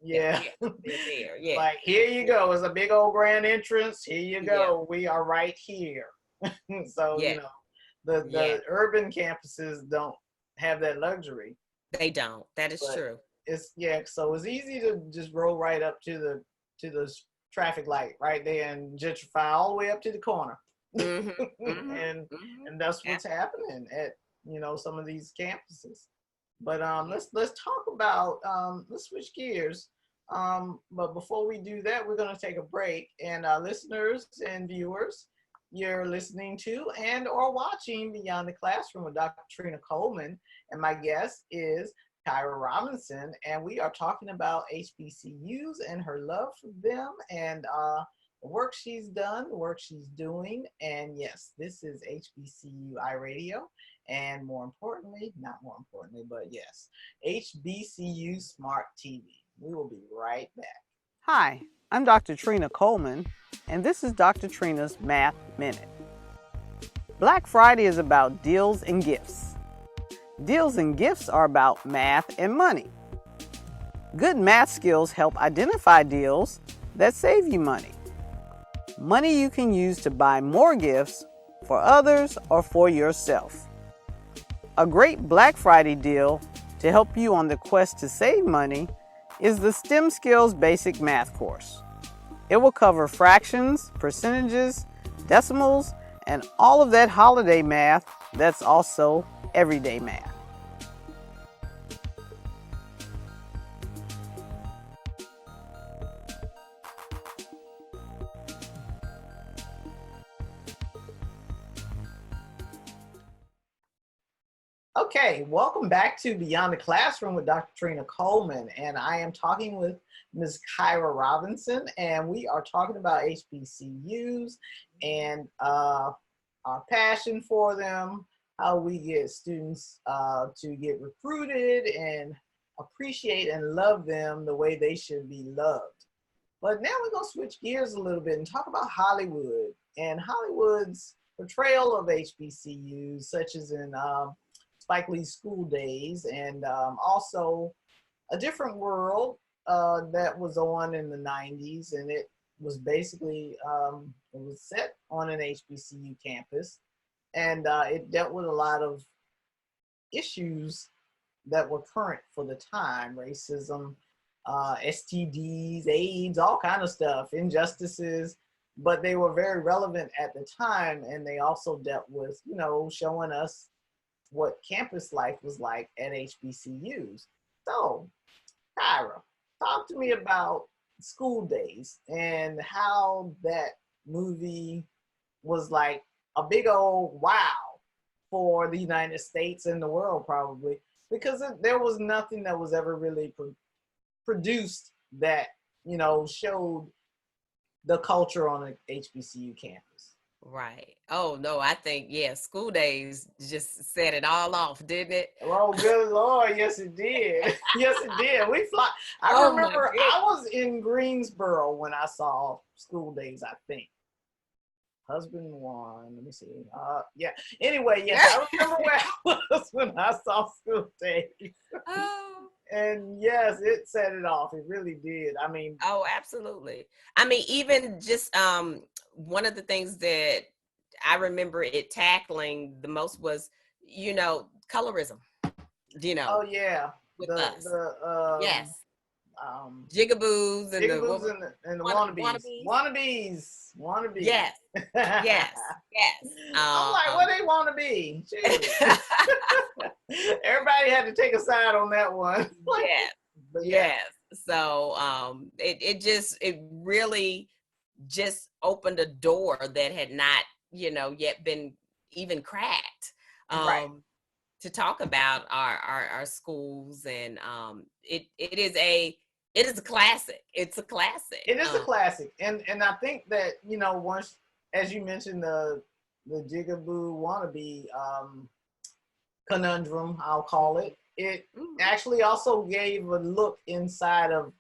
Yeah. They're there. Like, here you go. It's a big old grand entrance. Here you go. We are right here. So, the urban campuses don't have that luxury. They don't. That is true. So it's easy to just roll right up to the traffic light right there and gentrify all the way up to the corner. And that's what's happening at some of these campuses. But let's talk about let's switch gears. But before we do that, we're going to take a break. And listeners and viewers, you're listening to and or watching Beyond the Classroom with Dr. Trina Coleman, and my guest is Tyra Robinson, and we are talking about HBCUs and her love for them and the work she's done, the work she's doing. And yes, this is HBCU iRadio, and not more importantly, but yes, HBCU Smart TV. We will be right back. Hi, I'm Dr. Trina Coleman, and this is Dr. Trina's Math Minute. Black Friday is about deals and gifts. Deals and gifts are about math and money. Good math skills help identify deals that save you money. Money you can use to buy more gifts for others or for yourself. A great Black Friday deal to help you on the quest to save money is the STEM Skills Basic Math course. It will cover fractions, percentages, decimals, and all of that holiday math that's also everyday math. Okay, welcome back to Beyond the Classroom with Dr. Trina Coleman, and I am talking with Ms. Tyra Robinson, and we are talking about HBCUs and our passion for them, how we get students to get recruited, and appreciate and love them the way they should be loved. But now we're going to switch gears a little bit and talk about Hollywood and Hollywood's portrayal of HBCUs, such as in Spike Lee's School Days, and also A Different World that was on in the 90s. And it was basically, it was set on an HBCU campus. And it dealt with a lot of issues that were current for the time: racism, STDs, AIDS, all kind of stuff, injustices, but they were very relevant at the time. And they also dealt with, you know, showing us what campus life was like at HBCUs. So, Tyra, talk to me about School Days and how that movie was like a big old wow for the United States and the world, probably, because there was nothing that was ever really produced that, you know, showed the culture on an HBCU campus. Right. Oh no, I think, yeah, School Days just set it all off, didn't it? Oh, good Lord, yes it did. Yes it did. We fly. I remember I was in Greensboro when I saw School Days, I think. Husband one, let me see. Yeah. Anyway, yes, I remember where I was when I saw School Days. Oh. And yes, it set it off. It really did. I mean, oh, absolutely. I mean, even just one of the things that I remember it tackling the most was, you know, colorism. You know. Oh yeah. With us. Yes. Jigaboos and the wannabes. Yes. Yes. Yes. I'm like, what they want to be? Everybody had to take a side on that one. Yes. But yes. So it really just opened a door that had not, you know, yet been even cracked. Right. To talk about our schools, and it is a classic. It's a classic. It is a classic, and I think that, you know, once, as you mentioned, the Jigaboo wannabe conundrum, I'll call it. It actually also gave a look inside of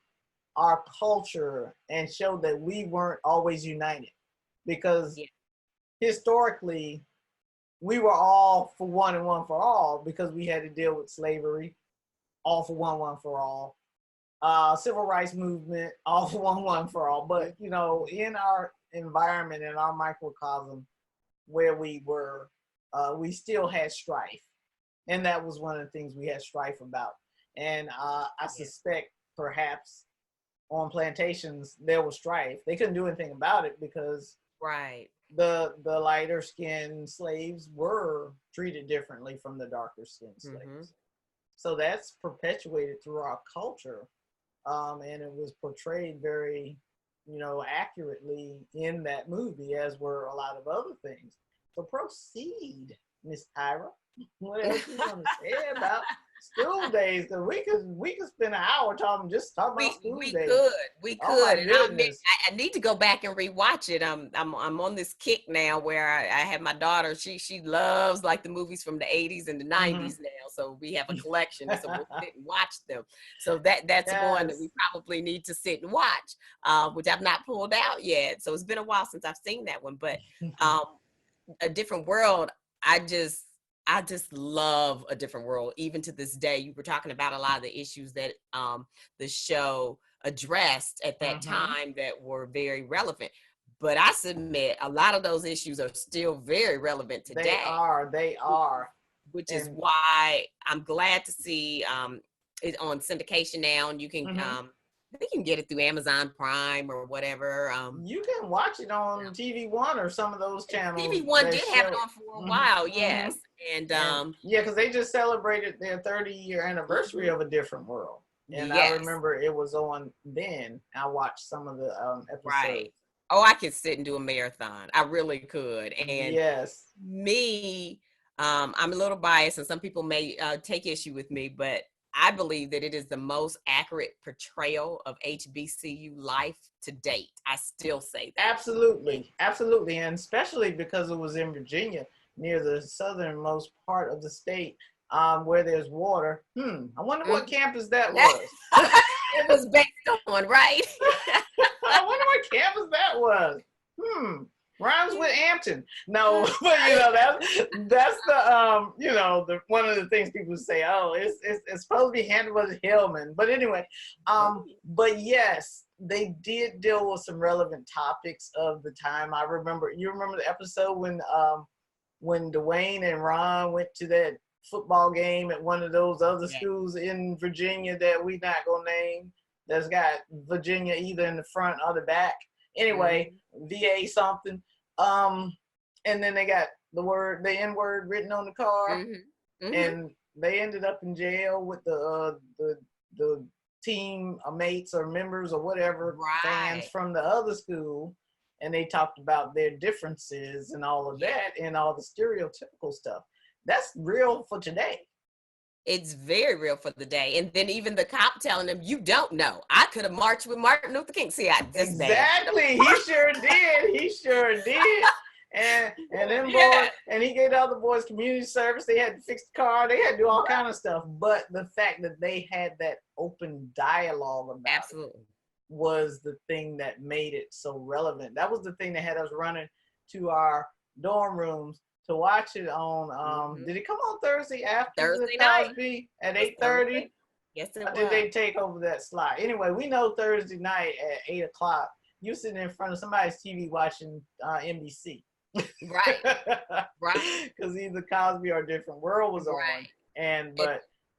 our culture and showed that we weren't always united, because historically we were all for one and one for all, because we had to deal with slavery, all for one, one for all. Civil rights movement, all for one, one for all. But, you know, in our environment, in our microcosm where we were, we still had strife. And that was one of the things we had strife about. And I suspect perhaps on plantations, there was strife. They couldn't do anything about it because the lighter skinned slaves were treated differently from the darker skinned slaves. So that's perpetuated through our culture. And it was portrayed very, you know, accurately in that movie, as were a lot of other things. So proceed, Miss Tyra. What else you want to say about School Days? Because we could spend an hour talking about School Days. We could. And I need to go back and rewatch it. I'm on this kick now where I have my daughter. She loves like the movies from the 80s and the 90s now. So we have a collection, so we'll sit and watch them. So that's one that we probably need to sit and watch, which I've not pulled out yet. So it's been a while since I've seen that one. But A Different World, I just love A Different World. Even to this day, you were talking about a lot of the issues that the show addressed at that time that were very relevant. But I submit a lot of those issues are still very relevant today. They are. Which is why I'm glad to see it on syndication now, and you can they can get it through Amazon Prime or whatever. You can watch it on TV One or some of those channels. TV One did have it on for a while, yes. And because they just celebrated their 30-year anniversary of A Different World. And I remember it was on then. I watched some of the episodes. Right. Oh, I could sit and do a marathon. I really could. And me, I'm a little biased, and some people may take issue with me, but I believe that it is the most accurate portrayal of HBCU life to date. I still say that. Absolutely. And especially because it was in Virginia, near the southernmost part of the state. where there's water. I wonder what campus that was. It was based on, right? I wonder what campus that was. Rhymes with Hampton. No, but you know, that's the you know, the one of the things people say, oh, it's supposed to be handled by Hillman. But anyway, but yes, they did deal with some relevant topics of the time. You remember the episode when Dwayne and Ron went to that football game at one of those other schools in Virginia that we not gonna name, that's got Virginia either in the front or the back. Anyway, VA something. And then they got the N-word written on the car, and they ended up in jail with the team mates or members or whatever, fans from the other school, and they talked about their differences and all of that and all the stereotypical stuff. That's real for today. It's very real for the day. And then even the cop telling them, you don't know. I could have marched with Martin Luther King. See, exactly. He sure did. He sure did. And then and he gave the other boys community service. They had to fix the car. They had to do all kind of stuff. But the fact that they had that open dialogue about it was the thing that made it so relevant. That was the thing that had us running to our dorm rooms to watch it on. Did it come on Thursday after the Cosby at 8:30? Yes, it was. Did they take over that slot? Anyway, we know Thursday night at 8 o'clock, you're sitting in front of somebody's TV watching NBC. Right. Because either Cosby or Different World was on.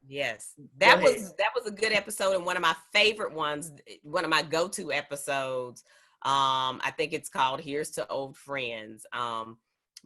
Yes, that was a good episode, and one of my favorite ones, one of my go-to episodes. I think it's called "Here's to Old Friends."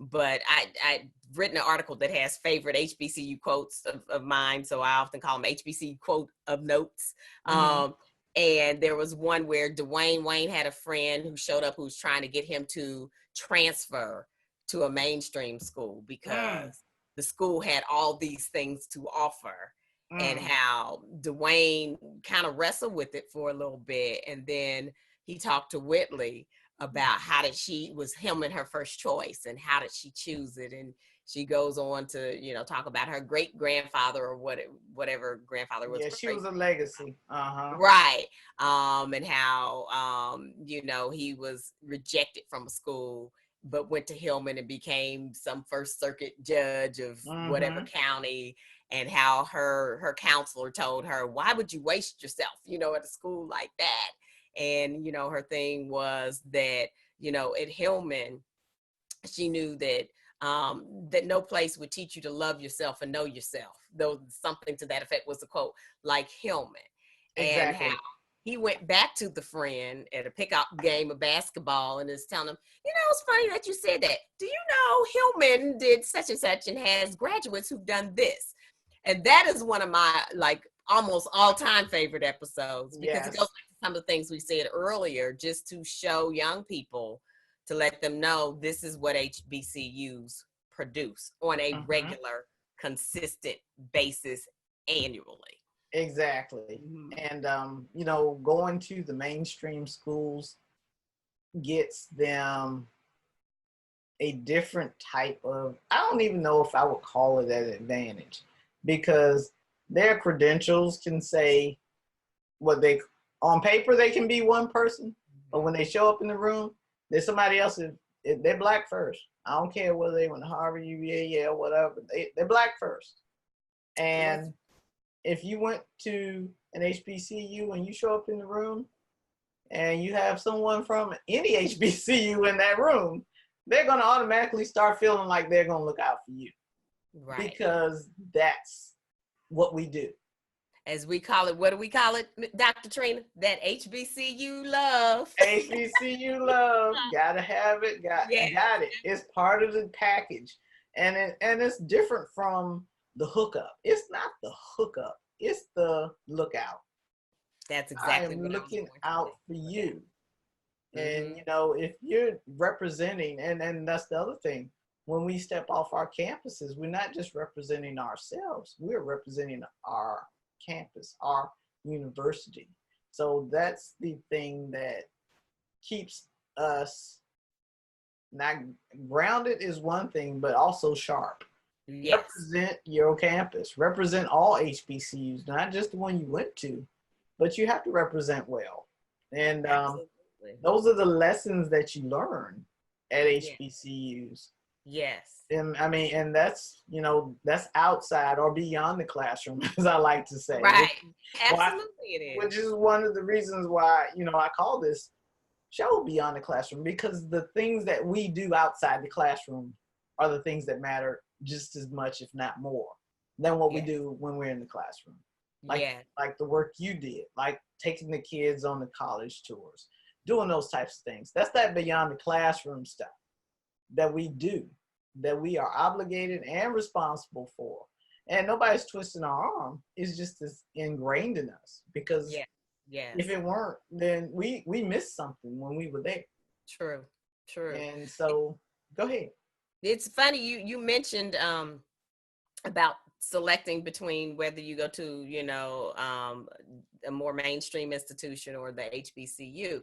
But I've written an article that has favorite HBCU quotes of mine, so I often call them HBCU quote of notes. And there was one where Dwayne Wayne had a friend who showed up who was trying to get him to transfer to a mainstream school because the school had all these things to offer, and how Dwayne kind of wrestled with it for a little bit, and then he talked to Whitley about how did she was him and her first choice and how did she choose it, and she goes on to talk about her great grandfather or whatever grandfather was. Yeah, she was a legacy. Right. And how he was rejected from a school but went to Hillman and became some First Circuit judge of whatever county, and how her counselor told her, why would you waste yourself at a school like that? And, her thing was that, at Hillman, she knew that that no place would teach you to love yourself and know yourself, though something to that effect was a quote, like Hillman. Exactly. And how he went back to the friend at a pickup game of basketball and is telling him, it's funny that you said that. Do you know Hillman did such and such and has graduates who've done this? And that is one of my, almost all-time favorite episodes, because it goes back to some of the things we said earlier, just to show young people, to let them know this is what HBCUs produce on a regular, consistent basis annually. Exactly. And, going to the mainstream schools gets them a different type of, I don't even know if I would call it an advantage, because their credentials can say what they, on paper, they can be one person, but when they show up in the room, there's somebody else. They're black first. I don't care whether they went to Harvard, UVA, Yale, whatever. They're black first. And if you went to an HBCU and you show up in the room and you have someone from any HBCU in that room, they're going to automatically start feeling like they're going to look out for you. Right. Because that's what we do. As we call it, what do we call it, Dr. Trina? That HBCU love. HBCU love. Gotta have it. Got it. It's part of the package. And it's different from the hookup. It's not the hookup. It's the lookout. That's exactly I'm what looking out for you. And, if you're representing, and that's the other thing, when we step off our campuses, we're not just representing ourselves. We're representing our campus, our university. So that's the thing that keeps us not grounded is one thing, but also sharp, Yes. Represent your campus. Represent all HBCUs, not just the one you went to, but you have to represent well. And those are the lessons that you learn at HBCUs. Yes. And I mean, and that's, that's outside or beyond the classroom, as I like to say. Right. Absolutely it is. Which is one of the reasons why, I call this show Beyond the Classroom, because the things that we do outside the classroom are the things that matter just as much, if not more, than what we do when we're in the classroom. Like the work you did, like taking the kids on the college tours, doing those types of things. That's that beyond the classroom stuff that we do, that we are obligated and responsible for. And nobody's twisting our arm. It's just as ingrained in us, because if it weren't, then we missed something when we were there. True. And so, go ahead. It's funny you mentioned about selecting between whether you go to a more mainstream institution or the HBCU,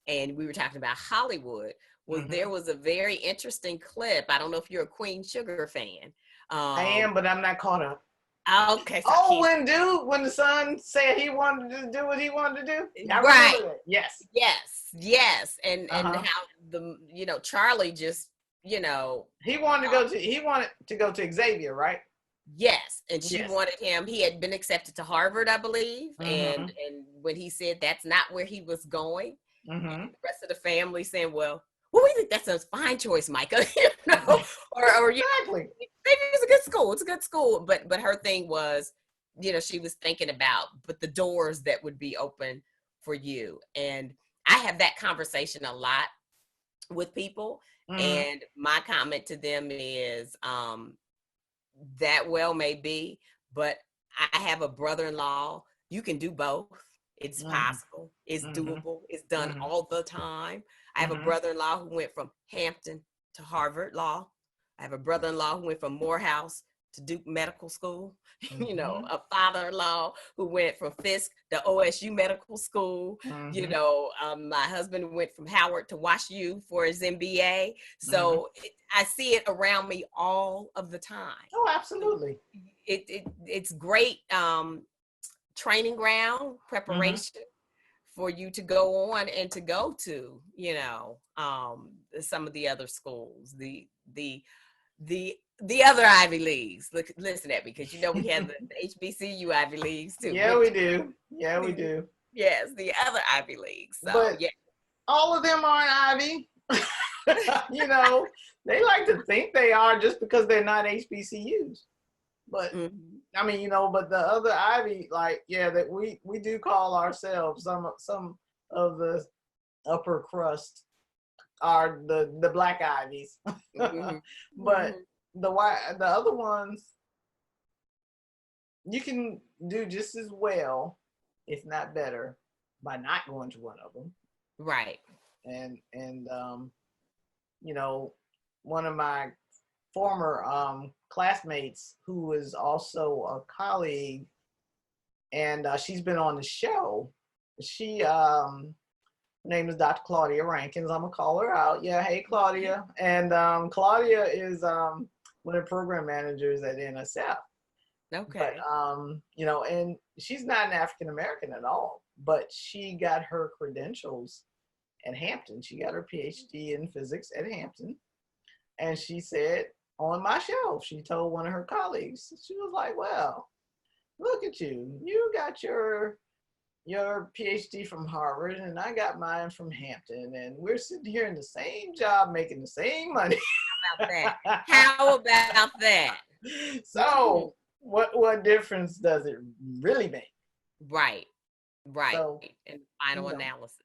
and we were talking about Hollywood. Well, there was a very interesting clip. I don't know if you're a Queen Sugar fan. I am, but I'm not caught up. Okay. So when the son said he wanted to do what he wanted to do. Right. Yes. And how the Charlie just he wanted to go to Xavier, right? Yes, and she wanted him. He had been accepted to Harvard, I believe, and when he said that's not where he was going, the rest of the family saying, "Well, we think that's a fine choice, Micah." Or exactly. Maybe it's a good school. It's a good school, but her thing was, she was thinking about the doors that would be open for you, and I have that conversation a lot with people. And my comment to them is that well may be, but I have a brother-in-law. You can do both. It's possible. It's doable. It's done all the time. I have a brother-in-law who went from Hampton to Harvard Law. I have a brother-in-law who went from Morehouse to Duke Medical School. A father-in-law who went from Fisk to OSU Medical School. My husband went from Howard to Wash U for his MBA. So I see it around me all of the time. Oh, absolutely. It's great training ground, preparation for you to go on and to go to, some of the other schools, the other Ivy Leagues. Listen at me, because we have the HBCU Ivy Leagues too. Yeah, we do. Yes, the other Ivy Leagues. So, but all of them aren't Ivy. They like to think they are just because they're not HBCUs. But I mean, but the other Ivy, that we do call ourselves some of the upper crust are the Black Ivies. But the other ones, you can do just as well, if not better, by not going to one of them. Right. And one of my former classmates, who is also a colleague, and she's been on the show. She her name is Dr. Claudia Rankins. I'm gonna call her out. Yeah, hey Claudia. And Claudia is one of the program managers at NSF. Okay. But and she's not an African American at all, but she got her credentials at Hampton. She got her PhD in physics at Hampton. And she said on my show, she told one of her colleagues, she was like, "Well, look at you. You got your PhD from Harvard, and I got mine from Hampton, and we're sitting here in the same job making the same money." How about that? So what difference does it really make? Right. So, and final analysis.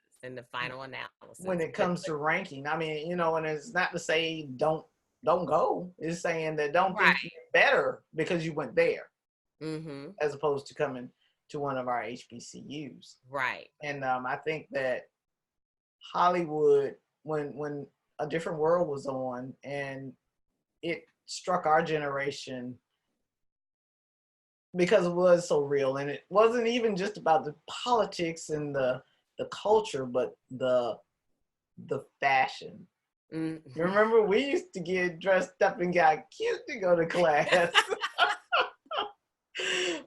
When it comes to ranking, I mean, and it's not to say don't go. It's saying that don't think you're better because you went there, as opposed to coming to one of our HBCUs. Right. And I think that Hollywood, when A Different World was on, and it struck our generation because it was so real, and it wasn't even just about the politics and the culture, but the fashion, Mm-hmm. Remember, we used to get dressed up and got cute to go to class.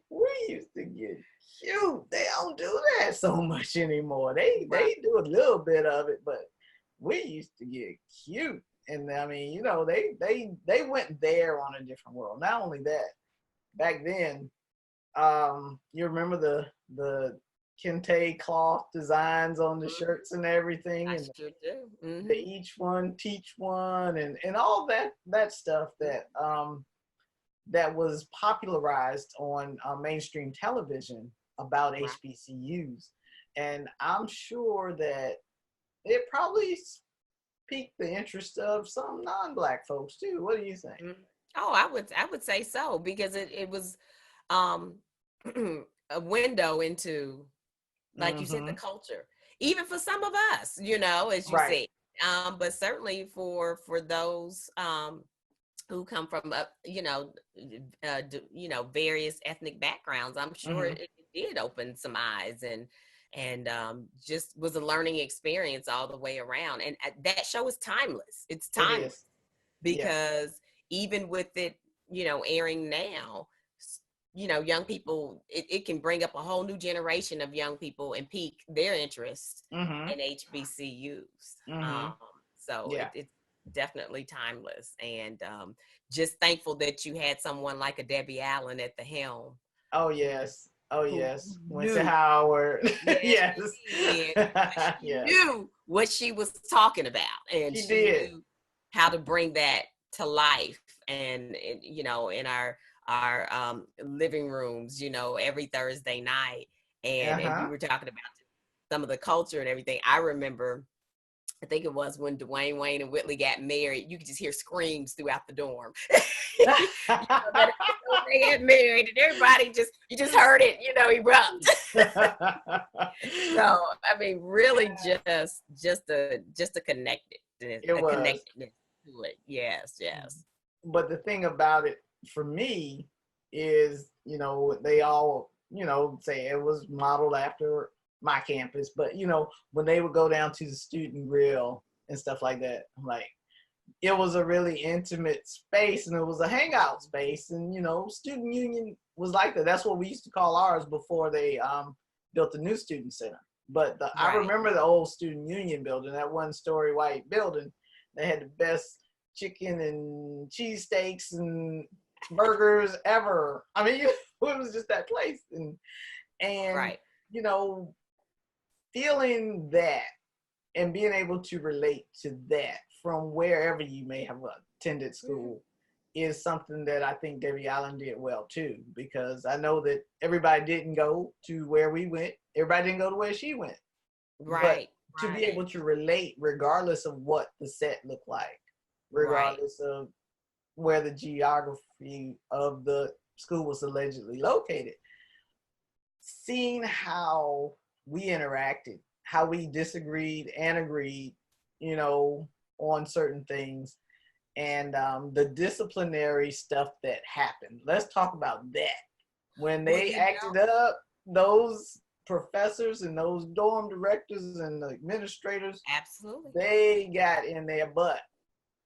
We used to get cute. They don't do that so much anymore. They do a little bit of it, but we used to get cute. And I mean, they went there on a different world. Not only that, back then, you remember the kente cloth designs on the shirts and everything, I and sure do. Mm-hmm. the each one teach one, and all that stuff that was popularized on mainstream television about HBCUs. And I'm sure that it probably piqued the interest of some non-Black folks too. What do you think? Oh, I would say so, because it was a window into, like you said, the culture, even for some of us, as you said, but certainly for those who come from various ethnic backgrounds, I'm sure it did open some eyes, and just was a learning experience all the way around. And that show is timeless. It's timeless because even with it, airing now, young people, it can bring up a whole new generation of young people and pique their interest in HBCUs. So it's definitely timeless, and just thankful that you had someone like a Debbie Allen at the helm. Oh yes. Went to Howard. Yes. She knew what she was talking about, and she knew how to bring that to life, and in our living rooms, every Thursday night, and you were talking about some of the culture and everything. I remember, I think it was when Dwayne Wayne and Whitley got married, you could just hear screams throughout the dorm. That they got married, and everybody you just heard it, erupt. So, I mean, really just a connectedness to it. Yes. But the thing about it for me is, they all, say it was modeled after my campus, but when they would go down to the student grill and stuff like that, like, it was a really intimate space, and it was a hangout space, and student union was like that. That's what we used to call ours before they built the new student center. But I remember the old student union building, that one-story white building. They had the best chicken and cheesesteaks and burgers ever. I mean, it was just that place, and feeling that and being able to relate to that from wherever you may have attended school is something that I think Debbie Allen did well too, because I know that everybody didn't go to where we went. Everybody didn't go to where she went. But to be able to relate regardless of what the set looked like, regardless of where the geography of the school was allegedly located, seeing how we interacted, how we disagreed and agreed, on certain things, and the disciplinary stuff that happened. Let's talk about that. When they acted up, those professors and those dorm directors and the administrators, absolutely, they got in their butt.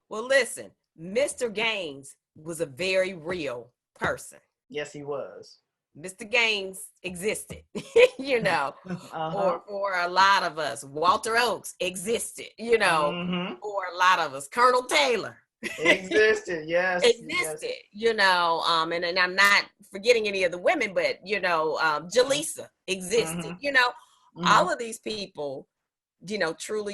Well, listen, Mr. Gaines was a very real person. Yes, he was. Mr. Gaines existed, or for a lot of us. Walter Oakes existed, for a lot of us. Colonel Taylor existed, yes. Existed, and I'm not forgetting any of the women, but, Jaleesa existed, all of these people, truly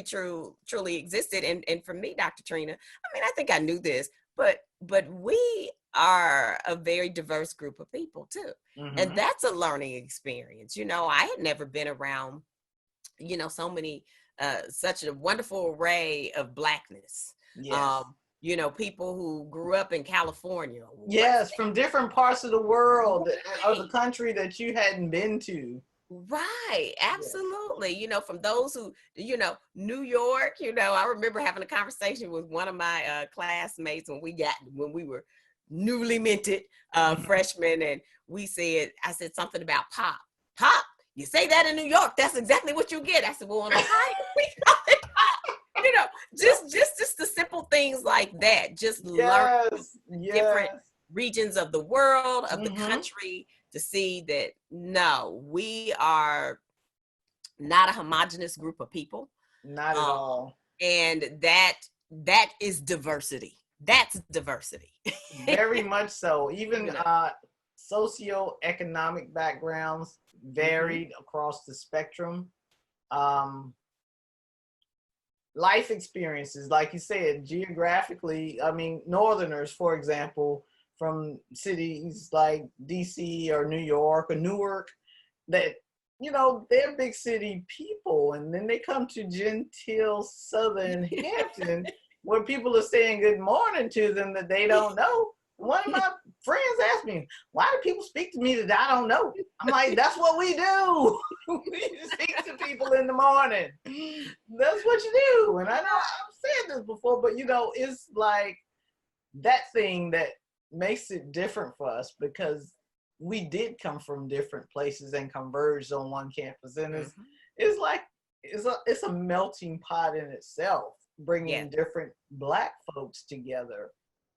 existed. And for me, Dr. Trina, I mean, I think I knew this, but we are a very diverse group of people too. And that's a learning experience. I had never been around, so many, such a wonderful array of Blackness. Yes. People who grew up in California. Yes, from different parts of the world, of the country that you hadn't been to. Right, absolutely. Yes. From those who, New York, I remember having a conversation with one of my classmates when we were newly minted freshmen, and I said something about pop. Pop, you say that in New York, that's exactly what you get. I said, well, in Ohio, we call it pop. You know, just the simple things like that. Just learn different regions of the world, of the country, to see that no, we are not a homogenous group of people. Not at all. And that is diversity. That's diversity. Very much so. Even socioeconomic backgrounds varied across the spectrum. Life experiences, like you said, geographically, I mean, Northerners, for example, from cities like DC or New York or Newark, that, you know, they're big city people, and then they come to genteel Southern Hampton where people are saying good morning to them that they don't know. One of my friends asked me, why do people speak to me that I don't know? I'm like, that's what we do. We speak to people in the morning. That's what you do. And I know I've said this before, but you know, it's like that thing that makes it different for us, because we did come from different places and converged on one campus. And it's like, it's a melting pot in itself, bringing different Black folks together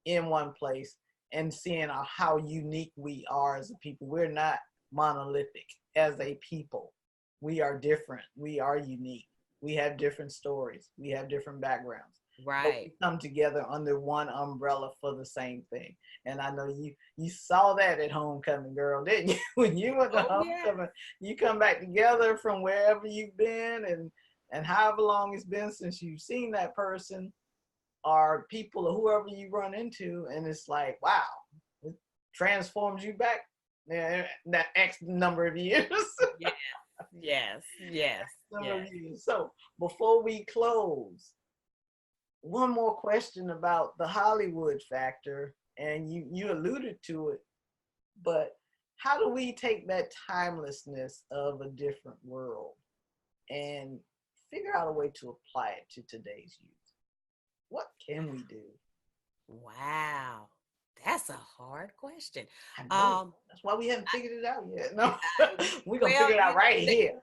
in one place and seeing how unique we are as a people. We're not monolithic as a people. We are different. We are unique. We have different stories. We have different backgrounds. Right. But we come together under one umbrella for the same thing. And I know you saw that at homecoming, girl, didn't you? When you went to homecoming, you come back together from wherever you've been, and however long it's been since you've seen that person or people or whoever you run into, and it's like, wow, it transforms you back that X number of years. Yes. So before we close, one more question about the Hollywood factor, and you alluded to it, but how do we take that timelessness of a different world and figure out a way to apply it to today's youth? What can we do? Wow, that's a hard question. That's why we haven't figured it out yet. No, we're gonna figure it out right here.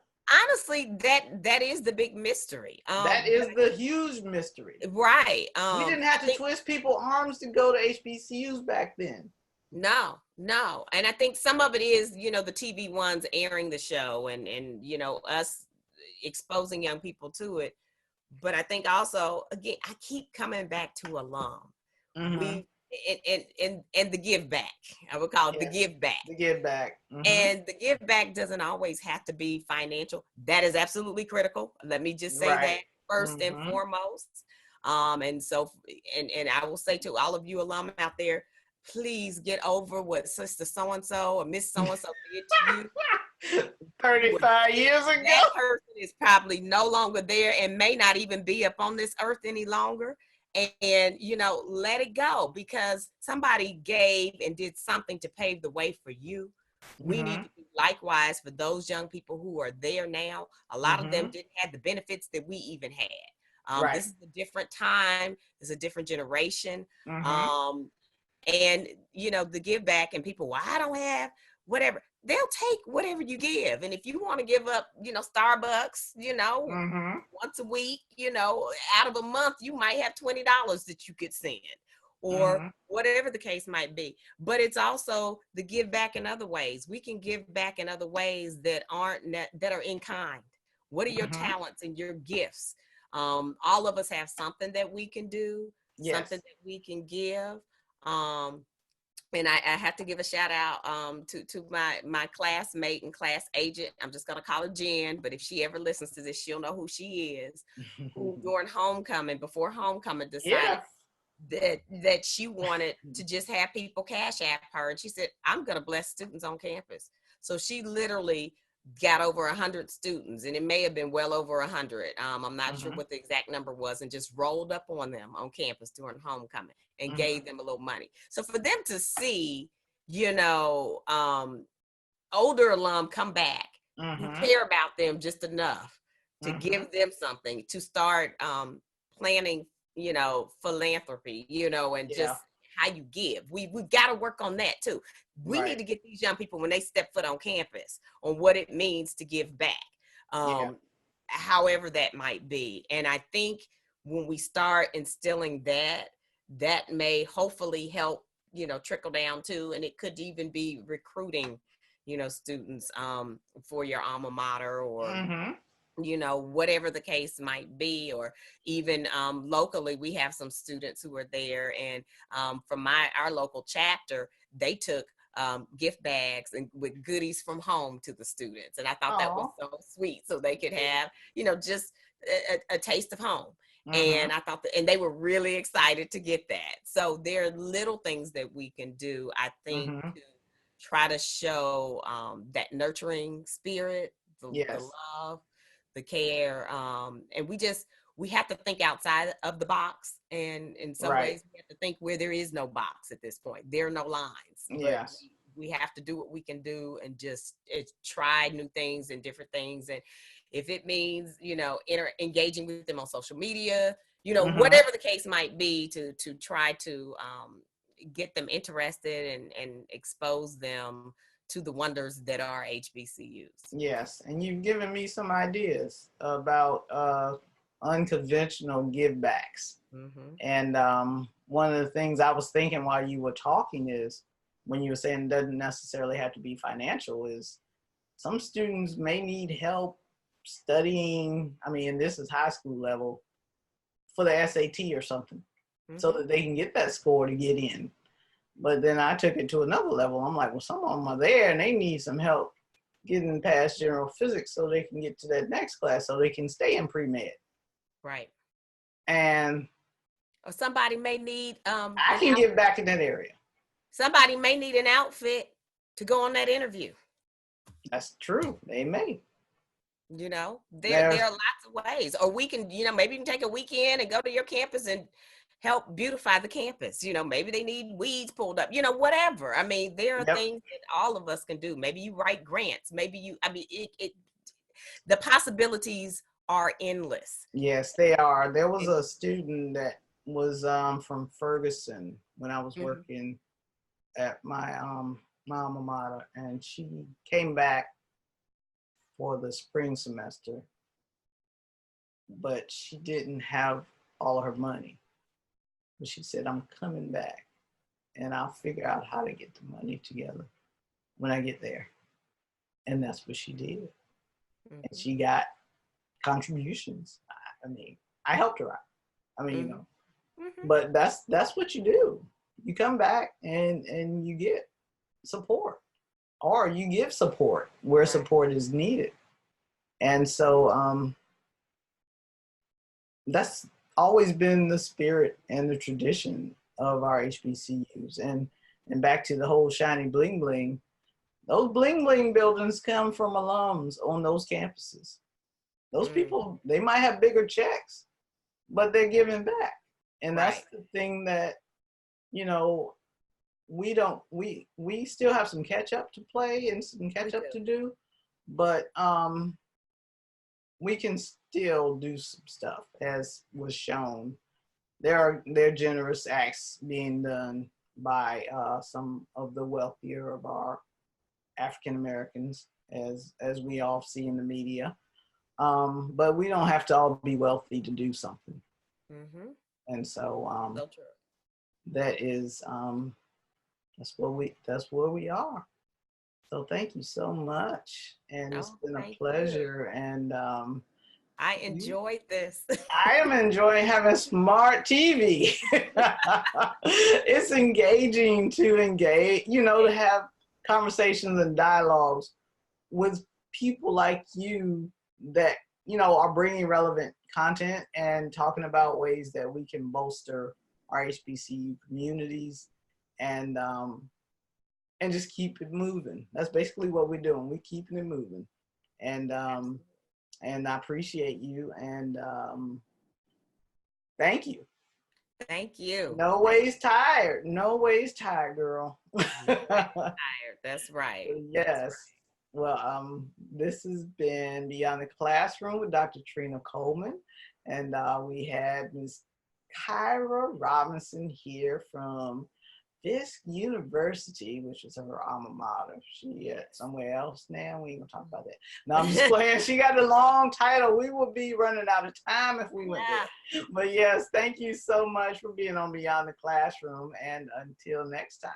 Honestly, that is the big mystery. That is the huge mystery. Right. We didn't have to twist people's arms to go to HBCUs back then. No. And I think some of it is, you know, the TV ones airing the show and you know, us exposing young people to it. But I think also, again, I keep coming back to alum. We and the give back. I would call it the give back. The give back. And the give back doesn't always have to be financial. That is absolutely critical. Let me just say that first and foremost. And so, and I will say to all of you alum out there, please get over what Sister so-and-so or Miss so-and-so did to you. 35 years ago. That person is probably no longer there and may not even be up on this earth any longer. And, you know, let it go, because somebody gave and did something to pave the way for you. We need to do likewise for those young people who are there now. A lot of them didn't have the benefits that we even had. This is a different time. It's a different generation. And, you know, the give back, and people, well, I don't have whatever. They'll take whatever you give. And if you want to give up, you know, Starbucks, you know, once a week, you know, out of a month, you might have $20 that you could send, or whatever the case might be. But it's also the give back in other ways. We can give back in other ways that that are in kind. What are your talents and your gifts? All of us have something that we can do, something that we can give. And I have to give a shout out to my classmate and class agent. I'm just going to call her Jen, but if she ever listens to this, she'll know who she is. Who during homecoming, before homecoming, decided that she wanted to just have people cash app her. And she said, I'm going to bless students on campus. So she literally got over 100 students, and it may have been well over 100. I'm not sure what the exact number was, and just rolled up on them on campus during homecoming and gave them a little money. So for them to see, you know, older alum come back who care about them just enough to give them something, to start planning, you know, philanthropy, you know, and just how you give. We've got to work on that too. We need to get these young people, when they step foot on campus, on what it means to give back, however that might be. And I think when we start instilling that, that may hopefully help, you know, trickle down too. And it could even be recruiting, you know, students for your alma mater, or you know, whatever the case might be. Or even locally, we have some students who are there, and from our local chapter, they took gift bags and with goodies from home to the students, and I thought that was so sweet, so they could have, you know, just a taste of home. And I thought and they were really excited to get that. So there are little things that we can do, I think, to try to show that nurturing spirit, the love, the care, and we have to think outside of the box, and in some ways we have to think where there is no box at this point. There are no lines. Yes. But we have to do what we can do, and just try new things and different things. And if it means, you know, engaging with them on social media, you know, whatever the case might be, to try to get them interested and expose them to the wonders that are HBCUs. Yes, and you've given me some ideas about unconventional givebacks. And one of the things I was thinking while you were talking is, when you were saying it doesn't necessarily have to be financial, is some students may need help studying, I mean, and this is high school level, for the SAT or something, so that they can get that score to get in. But then I took it to another level. I'm like, well, some of them are there and they need some help getting past general physics so they can get to that next class, so they can stay in pre-med. Right. And or somebody may need I can get back in that area. Somebody may need an outfit to go on that interview. That's true. They may. You know, there are lots of ways. Or we can, you know, maybe you can take a weekend and go to your campus and help beautify the campus. You know, maybe they need weeds pulled up, you know, whatever. I mean, there are things that all of us can do. Maybe you write grants. Maybe the possibilities are endless. Yes, they are. There was a student that was from Ferguson when I was working at my alma mater, and she came back for the spring semester, but she didn't have all of her money. But she said, I'm coming back and I'll figure out how to get the money together when I get there. And that's what she did. And she got contributions. I mean, I helped her out. I mean, you know, but that's what you do. You come back and you get support, or you give support where support is needed. And so that's always been the spirit and the tradition of our HBCUs. And back to the whole shiny bling bling, those bling bling buildings come from alums on those campuses. Those people, they might have bigger checks, but they're giving back. And that's the thing that, you know, we still have some catch up to play and some catch up to do, but we can still do some stuff, as was shown. There are generous acts being done by some of the wealthier of our African Americans, as we all see in the media. But we don't have to all be wealthy to do something. And so that is that's where we are. So thank you so much, and it's been a pleasure. And I enjoyed this. I am enjoying having smart TV. It's engaging to engage, you know, to have conversations and dialogues with people like you that, you know, are bringing relevant content and talking about ways that we can bolster our HBCU communities and just keep it moving. That's basically what we're doing. We're keeping it moving. And I appreciate you, and thank you. Thank you. No ways tired. No ways tired, girl. Tired. That's right. Yes. That's right. Well, this has been Beyond the Classroom with Dr. Trina Coleman, and we had Ms. Tyra Robinson here from Fisk University, which is her alma mater. She somewhere else now. We ain't gonna talk about that. No, I'm just playing. She got a long title. We would be running out of time if we went there. But yes, thank you so much for being on Beyond the Classroom. And until next time.